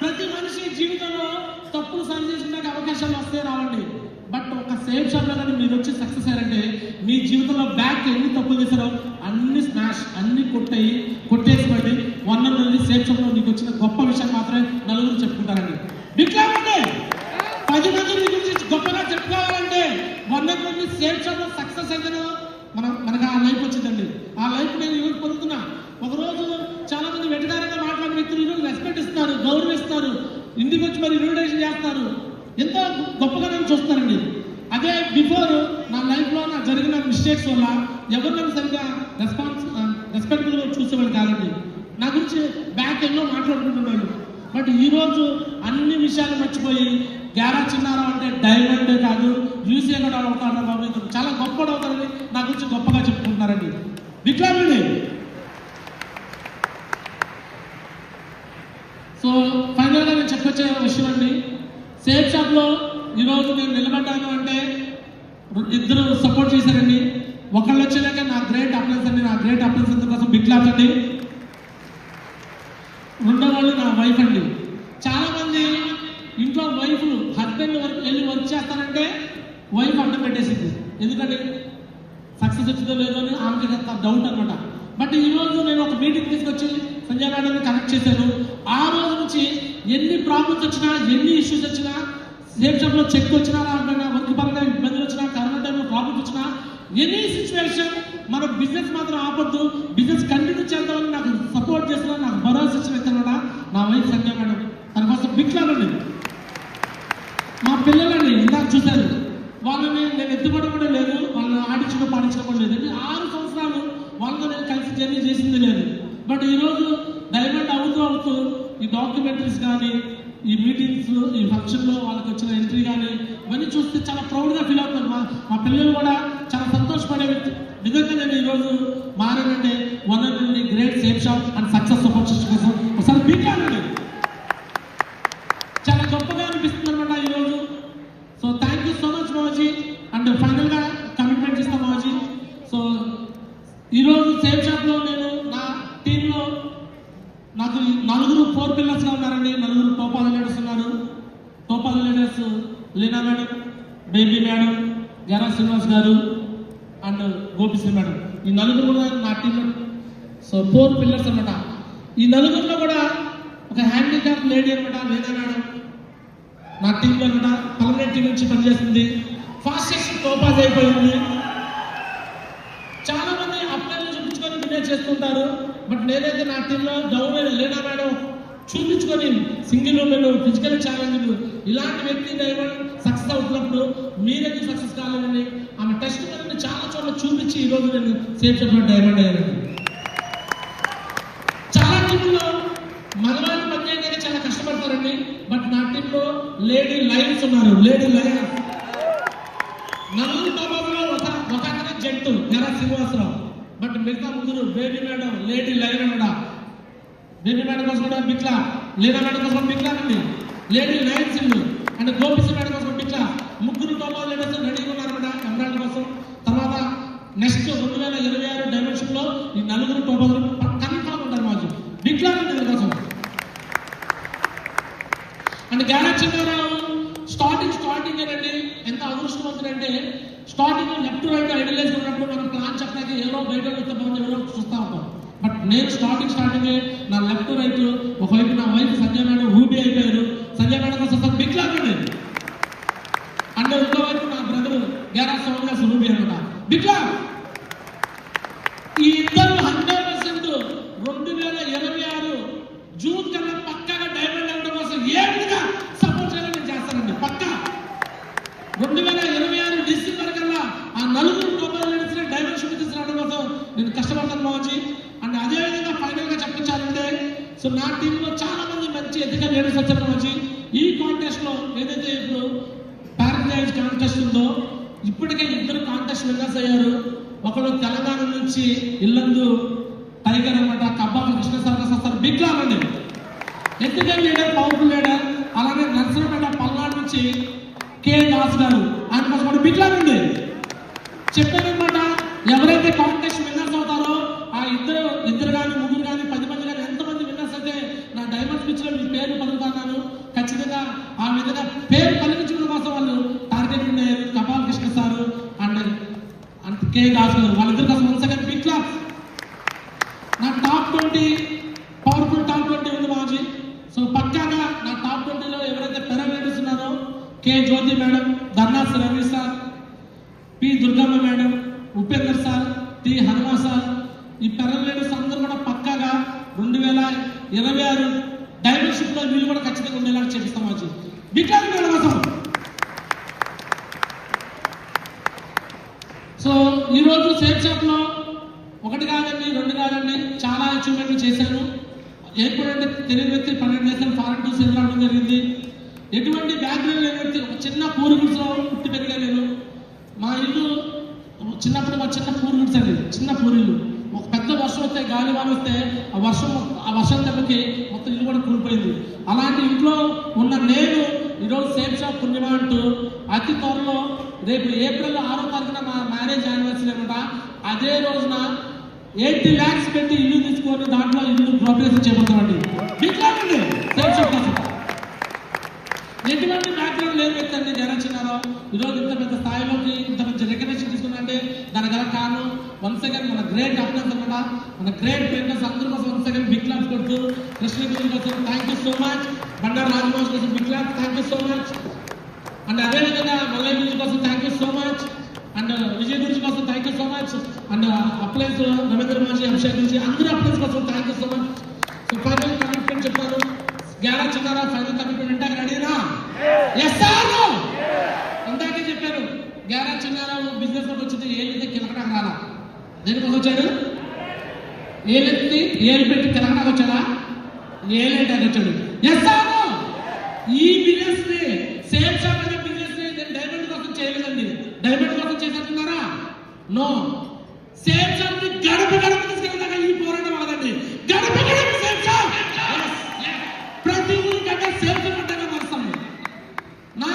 ప్రతి మనిషి జీవితంలో తప్పులు సరి చేసుకునే అవకాశాలు వస్తే రావండి. బట్ ఒక సేల్ షాప్ లో కానీ మీరు వచ్చి సక్సెస్ అయ్యారంటే మీ జీవితంలో బ్యాక్ ఎన్ని తప్పులు చేశారో అన్ని స్మాష్, అన్ని కొట్టేసి పడి 100 సేల్ షాప్ లో మీకు వచ్చిన గొప్ప విషయం మాత్రమే నలుగురు చెప్పుకుంటారండి. బిట్లామంటే 10 మంది మీ గురించి గొప్పగా చెప్పుకోవాలంటే 100 మంది సేల్ షాప్ లో సక్సెస్ అయితేనే మనకు ఆ లైఫ్ వచ్చిందండి. ఆ లైఫ్ నేను ఈరోజు పొందుతున్నా. ఒకరోజు చాలా మంది వెటకారంగా మాట్లాడిన వ్యక్తులు ఈరోజు రెస్పెక్ట్ ఇస్తారు, గౌరవిస్తారు, ఇంటికి వచ్చి మరి ఇన్విటేషన్ చేస్తారు, ఎంతో గొప్పగా నేను చూస్తానండి. అదే బిఫోర్ నా లైఫ్ లో నాకు జరిగిన మిస్టేక్స్ వల్ల ఎవరు నన్ను సరిగ్గా రెస్పెక్ట్ఫుల్ గా చూసేవాడు కాదండి. నా గురించి బ్యాక్ ఎన్నో మాట్లాడుకుంటున్నాడు. బట్ ఈ రోజు అన్ని విషయాలు మర్చిపోయి గ్యారేజ్ చిన్నారావు అంటే డైమండ్ కాదు, యూసీఏ కూడా అవుతాడు బాబు, చాలా గొప్పగా అవుతారని నా గురించి గొప్పగా చెప్పుకుంటున్నారండి. విక్లామండి. సో ఫైనల్గా నేను చెప్పొచ్చే విషయం అండి, సేల్ షాప్ లో ఈరోజు నేను నిలబడ్డాను అంటే 2 సపోర్ట్ చేశారండి. ఒకళ్ళు వచ్చేలాగా నా గ్రేట్ అప్లయన్స్ అండి, నా గ్రేట్ అప్లయన్స్ కోసం బిగ్ క్లాప్స్ అండి. రెండో వాళ్ళు నా వైఫ్ అండి. చాలా మంది ఇంట్లో వైఫ్లు హస్బెండ్ వెళ్ళి వర్క్ చేస్తానంటే వైఫ్ అడ్డం పెట్టేసింది. ఎందుకంటే సక్సెస్ వచ్చిందో లేదో అని ఆమెకి డౌట్ అనమాట. బట్ ఈ రోజు నేను ఒక మీటింగ్ తీసుకొచ్చి సంజయ్ మేడం కనెక్ట్ చేశాను. ఆ రోజు నుంచి ఎన్ని ప్రాబ్లమ్స్ వచ్చినా, ఎన్ని ఇష్యూస్ వచ్చినా, సేల్ షాప్ లో చెక్ వచ్చినా, వర్క్ పరంగా ఇబ్బందులు వచ్చినా, కరోనా టైంలో ప్రాబ్లమ్స్ వచ్చినా, ఎనీ సిచ్యువేషన్ మన బిజినెస్ మాత్రం ఆపొద్దు, బిజినెస్ కంటిన్యూ చేద్దామని నాకు సపోర్ట్ చేస్తున్నా, నాకు భరోసా ఇచ్చిన వ్యక్తి నా వైఫ్ సంజయ్ మేడం. తన కోసం బిగ్ క్లాప్ అండి. మా పిల్లలండి ఇందాక చూశారు, వాళ్ళని నేను ఎత్తుపడడం కూడా లేదు, వాళ్ళని ఆడించడం పాడించడం కూడా లేదు. 6 సంవత్సరాలు వాళ్ళతో నేను కలిసి జర్నీ చేసింది లేదు. బట్ ఈరోజు డైమండ్ అవుతూ ఈ డాక్యుమెంటరీస్ కానీ, ఈ మీటింగ్స్, ఈ ఫంక్షన్లో వాళ్ళకి వచ్చిన ఎంట్రీ కానీ ఇవన్నీ చూస్తే చాలా ప్రౌడ్గా ఫీల్ అవుతాను. మా పిల్లలు కూడా చాలా సంతోషపడే విధంగా నేను ఈరోజు మారానంటే one of the great safe shop and success opportunity కోసం ఒకసారి బిగ్గానండి. చాలా గొప్పగా అనిపిస్తుంది అనమాట ఈరోజు. So thank you so much మాజీ. అండ్ ఫైనల్గా కమిట్మెంట్ ఇస్తాం మాజీ. సో ఈరోజు సేఫ్ షాప్లో నేను నా టీంలో నాకు 4 పిల్లర్స్గా ఉన్నారండి. 4 టోపాల లీడర్స్ ఉన్నారు. టోపాల leaders Leena madam, baby madam, గరా శ్రీనివాస్ గారు అండ్ గోపిశ్రీ మేడం. ఈ 4 కూడా నా టీంలో. సో 4 పిల్లర్స్ అనమాట. ఈ 4లో కూడా ఒక హ్యాండిక్యాప్ లేడీ అనమాట, లీనా మేడం నా టీంలో అనమాట. పర్మనెంట్ టీం నుంచి పనిచేస్తుంది. ఫాస్టెస్ట్ టోపాజ్ అయిపోయింది. చాలా మంది అప్లైలు చూపించుకొని డినేట్ చేస్తుంటారు. బట్ నేనైతే నా టీంలో డౌన్ లీనా మేడం చూపించుకొని సింగిల్ ఉమెన్ ఫిజికల్ ఛాలెంజ్ ఇలాంటి వ్యక్తి డైమండ్ సక్సెస్ అవుతున్నప్పుడు మీరెందుకు సక్సెస్ కాలేదని ఆమె టెస్ట్ మీద చాలా చోట్ల చూపించి ఈరోజు నేను సేఫ్ షాప్లో డైమండ్ అయ్యాను. చాలా టీంలో మగవాళ్ళు పనిచేయడానికి చాలా కష్టపడతారండి. బట్ నా టీంలో లేడీ లయన్స్ ఉన్నారు. లేడీ లయన్స్ 4 టోపాల్లో ఒక జట్టు గరా శ్రీనివాసరావు. బట్ మిగతా 3 బేబీ మేడం, లేడీ లయన్ అనమాట. బేబీ మేడం కోసం కూడా బిక్లా, లీనా మేడం కోసం బిక్లా అండి, లేడీ లయన్స్ ఇల్లు అండ్ గోపిశ్రీ మేడం కోసం బిక్లా. 3 టోపాల లీడర్స్ రెడీగా ఉన్నారన్నమాట ఎమరాల్డ్ కోసం. తర్వాత నెక్స్ట్ 2026 డైమెన్షన్ లో ఈ 4 టోపాలు కన్ఫర్మ్ ఉంటారు మాజీ బిక్లా అండి కోసం. అండ్ గ్యారా చిన్నారావు స్టార్టింగ్ అండి ఎంత అదృష్టవంతుడంటే స్టార్టింగ్ లెఫ్ట్ రైట్ ఐడియలైజ్ ఉన్నప్పుడు మనం ప్లాన్ చెప్పడానికి ఎవరో బయట బాగుంది ఎవరో చూస్తూ ఉంటాం. బట్ నేను స్టార్టింగ్ నా లెఫ్ట్ రైట్ ఒకవైపు నా వైఫ్ సంజయ్ మేడం రూబీ అయిపోయారు. సంజయ్ మేడం కోసం బిగ్ లాగ్ అండి. అండ్ ఇంకోవైపు నా బ్రదర్ గ్యారా సోమదాస్ రూబీ అనమాట బిగ్ లాగ్. ఈ ఇద్దరు 100% 2026 జూన్ కన్నా పక్కాగా డైమండ్ అవ్వడం కోసం ఏ విధంగా సపోర్ట్ చేయాలని నేను చేస్తానండి. పక్కా 2026 డిసెంబర్ కల్లా ఆ 4 టోపాల లీడర్స్ డైమెన్షన్ తీసుకురావడం కోసం నేను కష్టపడతాను మాజీ. అండ్ అదేవిధంగా ఫైనల్ గా చెప్పించాలంటే సో నా టీంలో చాలా మంది మంచి ఎథికల్ లీడర్స్ వచ్చారు మాజీ. ఈ కాంటెస్ట్ లో ఏదైతే ఇప్పుడు ప్యారలైజ్ కాంటెస్ట్ ఉందో ఇప్పటికే 2 కాంటెస్ట్ విన్నర్స్ అయ్యారు. ఒకడు తెలంగాణ నుంచి ఇల్లందు టైగర్ అనమాట, కబ్బాల కృష్ణ సార్ బిగ్ లాగ్ అండి. Ethical leader, powerful leader. అలాగే నర్సరాపేట పల్నాడు నుంచి కే దాస్ గారు, ఆయన కోసం కూడా బిగ్ లాగ్ అండి. చెప్పారనమాట ఎవరైతే కాంటెస్ట్ విన్నర్స్ అవుతారో ఆ ఇద్దరు కానీ 3 కానీ 10 మంది కానీ ఎంతమంది విన్నర్స్ అయితే నా డైమండ్ స్పిచ్ లో మీ పేరు పలుకుతాను. ఖచ్చితంగా ఆ విధంగా పేరు పలికించడం కోసం వాళ్ళు టార్గెట్ ఉన్నారు. కపాల్ Krishna sir and K Das గారు వాళ్ళిద్దరు కోసం వన్ సెకండ్ బిగ్ లాగ్. నా టాప్ 20 పవర్ఫుల్ టాప్ 20 ఉంది మాజీ. సో పక్కాగా నా టాప్ 20లో ఎవరైతే పెరామీటర్స్ ఉన్నారో కే జ్యోతి మేడం, ధర్నాస్ Ravi sir, P Durgamma madam, Upender sir, T Hanuma sir, ఈ పెరామీటర్స్ అందరూ కూడా పక్కాగా 2026 డైమెన్షన్ లో వీళ్ళు కూడా ఖచ్చితంగా ఉండేలా చేపిస్తాం మాజీ. బిగ్లాగ్ మేడం కోసం. సో ఈరోజు సేఫ్ షాప్ లో 1 కాదండి 2 కాదండి చాలా అచీవ్మెంట్లు చేశాను. ఎప్పుడంటే తెలియని వ్యక్తి 12 దేశాలు ఫారెన్ టూర్స్ వెళ్ళడం జరిగింది. ఎటువంటి బ్యాక్గ్రౌండ్ లేని వ్యక్తి, ఒక చిన్న పూర్వీకులో పుట్టి పెరిగా నేను. మా ఇల్లు చిన్నప్పుడు మా చిన్న పూర్వీకుడ్స్ అండి, చిన్న పూరిల్లు. ఒక పెద్ద వర్షం వస్తే, గాలి వాన వస్తే ఆ వర్షం దెబ్బకి మొత్తం ఇల్లు కూడా కూలిపోయింది. అలాంటి ఇంట్లో ఉన్న నేను ఈరోజు సేఫ్ షాప్ పుణ్యమా అంటూ అతి త్వరలో రేపు ఏప్రిల్ 6వ తారీఖున మా మ్యారేజ్ యానివర్సరీ అనమాట. అదే రోజున 80 lakhs పెట్టి ఇల్లు తీసుకొని దాంట్లో ఇల్లు ప్రోగ్రెస్ చేయబోతామండి. బిగ్లాగండి సేఫ్ షాప్ కోసం. ఎటువంటి బ్యాక్గ్రౌండ్ లేని వ్యక్తి అండి జగన్ చిన్నారావు ఈరోజు ఇంత పెద్ద స్థాయిలోకి ఇంత మంచి రికగ్నిషన్ తీసుకున్నారంటే దానికి గల కారణం వన్స్ అగైన్ మన గ్రేట్ అప్లెన్స్ అనమాట. మన గ్రేట్ ట్రైనర్స్ అందరి కోసం వన్స్ అగైన్ బిగ్ క్లాప్స్ కొడుతూ కృష్ణగిరి కోసం thank you so much. Bandaru Rajamohan కోసం big claps, thank you so much. And అదేవిధంగా మల్లయ్య గురించి కోసం thank you so much. And Vijay గురించి కోసం thank you so much. And uplines Ravindra మాజీ, అభిషేక్ గురించి అందరూ అప్లైన్స్ కోసం thank you so much. So final commitment చెప్పాను. గ్యారా చిన్నారా ఫైనల్ కమిట్మెంట్ అంటే రెడీనా? ఎస్ సార్ ఇందాకే చెప్పారు దేనికోసం వచ్చాడు? ఏలెత్తి ఏలు పెట్టి తెలంగాణకు వచ్చాడా? ఏలేటానికి వచ్చాడు. ఎస్ అవును. ఈ బిజినెస్ ని సేల్ షాప్ అనే బిజినెస్ ని నేను డైమండ్ కోసం చేయలేదండి. డైమండ్ కోసం చేసేస్తున్నారా? నో. సేల్ షాప్ ని గడప గడప తీసుకెళ్తాక ఈ పోరాటం అవదండి. గడప గడప సేల్ షాప్. ప్రతి ఊరి కంటే సేల్ షాప్ అంటే వస్తాము. నా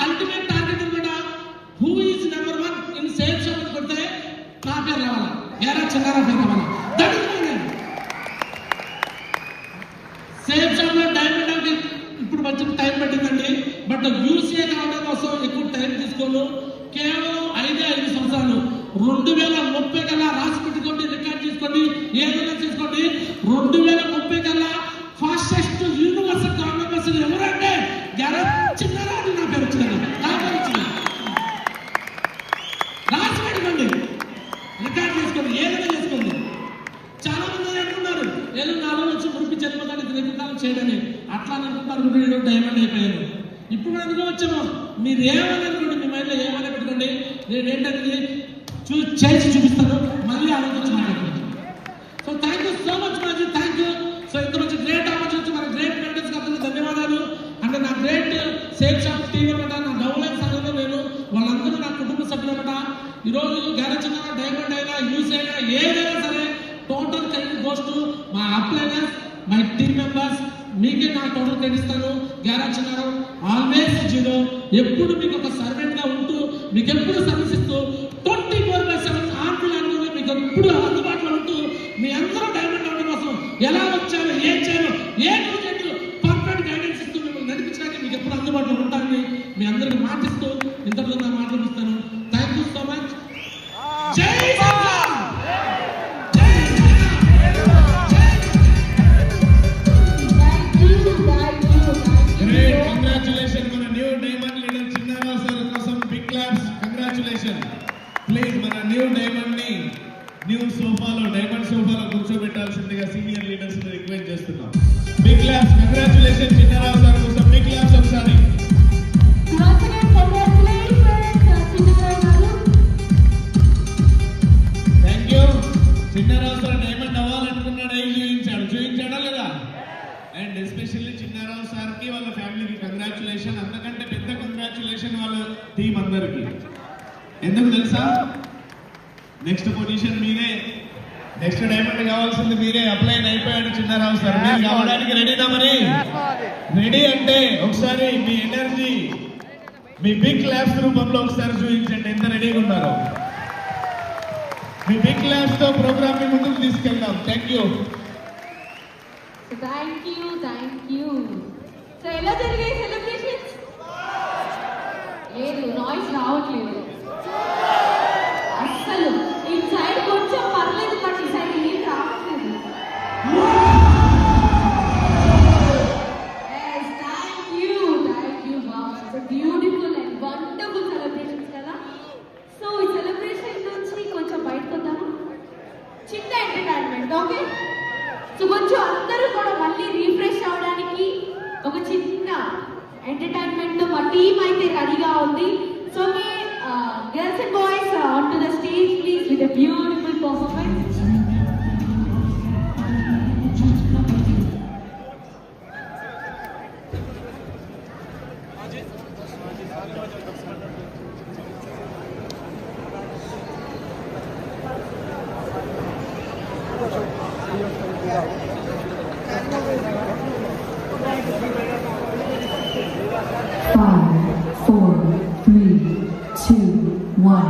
అల్టిమేట్ టార్గెట్ కూడా who is number 1 in sale shop అని కొడితే నా పేరు రావాలా, ఎరా చిన్నారా పేరు రావాలా. That is my name. Sale shop లో డైమండ్ అంటే ఇప్పుడు మంచి టైం పట్టిందండి. బట్ యూసీఏ కావడం కోసం ఎక్కువ టైం తీసుకోను. కేవలం 5 సంవత్సరాలు 2030 కల్లా రాసి పెట్టుకోండి, రికార్డ్ చేసుకోండి, ఏదైనా చేసుకోండి. 2030 కల్లా ఫాస్టెస్ట్ యూనివర్సల్ గవర్నమెంట్ బస్సు ఎవరంటే చిన్నారా అని నా పేరు వచ్చింది. నా పేరు వచ్చింది. రాసి పెట్టుకోండి, రికార్డ్ చేసుకోండి, ఏదైనా చేసుకోండి. చాలా మంది అంటున్నారు ఏదో నాలో వచ్చి మురికి చనిపోతానికి రేపు చేయడని. అట్లా అనుకుంటారు డైమండ్ అయిపోయారు. ఇప్పుడు అందులో వచ్చాము. మీరు ఏమని అనుకోండి, మీ మైండ్లో ఏమైనా పెట్టుకోండి. నేను ఏంటనేది చేసి చూపిస్తాను, మళ్ళీ ఆలోచించి మాట్లాడుతున్నాను. So thank you so much మాజీ, థ్యాంక్ యూ. సో ఇంత మంచి గ్రేట్ ఆపర్చునిటీ, మన గ్రేట్ మెంటర్స్ అందరికీ ధన్యవాదాలు. అంటే నా గ్రేట్ సేల్ షాప్ టీం అనమాట, నా డౌన్లైన్ సంఘంలో నేను వాళ్ళందరూ నా కుటుంబ సభ్యులు అనమాట. ఈరోజు గ్యారేజ్ అయినా డైమండ్ అయినా యూస్ అయినా ఏదైనా సరే total credit goes to my upliners, my team members. మీకే నా టోటల్ క్రెడిట్ ఇస్తాను. గ్యారేజ్ చిన్నారు ఆల్వేస్ జీరో. ఎప్పుడు మీకు ఒక సర్వెంట్ గా ఉంటూ, మీకు ఎప్పుడు సర్వీస్ ఇస్తూ 24/7 ఆన్లైన్ మీకు ఎప్పుడు అందుబాటులో ఉంటూ, మీ అందరూ డైమండ్ అవడం కోసం ఎలా వచ్చారో, ఏం చేయాలో, ఏ ప్రాజెక్ట్ పర్ఫెక్ట్ గైడెన్స్ ఇస్తూ మిమ్మల్ని నడిపించడానికి మీకు ఎప్పుడు అందుబాటులో ఉంటానని మీ అందరికి మాటిస్తూ ఇంతలో నా మాటలు ఇస్తాను. Thank you so much. జై శ్రీరామ్. ప్లీజ్ మన న్యూ డైమండ్ ని న్యూ సోఫాలో, డైమండ్ సోఫాలో కూర్చోబెట్టాల్సిందిగా సీనియర్ లీడర్స్ ని రిక్వెస్ట్ చేస్తున్నాం. Big claps. Congratulation Chinnarao sir కోసం బిగ్ క్లాప్స్ ఒకసారి. Thank you. Chinnarao sir diamond అవ్వాలనుకున్నాడు, చూపించాడా లేదా? అండ్ ఎస్పెషల్లీ చిన్నారావు సార్ కి వాళ్ళ ఫ్యామిలీకి కంగ్రాచులేషన్. అంతకంటే పెద్ద కంగ్రాచులేషన్ వాళ్ళ టీం అందరికి. ఎందుకు తెలుసా? నెక్స్ట్ పొజిషన్ మీరే, నెక్స్ట్ డైమండ్ కావాల్సింది మీరే. అప్లైన్ అయిపోయాడు చిన్నారావు సార్. మీరు కావడానికి రెడీనా? మరి రెడీ అంటే ఒకసారి మీ ఎనర్జీ మీ బిగ్ క్లాప్స్ రూపంలో ఒకసారి చూపించండి ఎంత రెడీగా ఉన్నారో. మీ బిగ్ క్లాప్స్ తో ప్రోగ్రామ్ ని ముందుకు తీసుకెళ్దాం. Thank you. Thank you. So ఎలా జరిగాయి సెలబ్రేషన్స్? లేదు, నాయిస్ రావట్లేదు అస్సలు. ఈ సైడ్ కొంచెం పర్లేదు, బట్ ఈ సైడ్ ఏం రావట్లేదు. Thank you. Beautiful and wonderful celebrations కదా. సో ఈ సెలబ్రేషన్ నుంచి కొంచెం బయటకు వద్దాము. చిన్న ఎంటర్టైన్మెంట్, ఓకే? సో కొంచెం అందరూ కూడా మళ్ళీ రీఫ్రెష్ అవడానికి ఒక చిన్న ఎంటర్టైన్మెంట్ మా టీమ్ అయితే రెడీగా ఉంది. So me girls and boys onto the stage please with a beautiful performance. Five, 4, 3, 2, 1.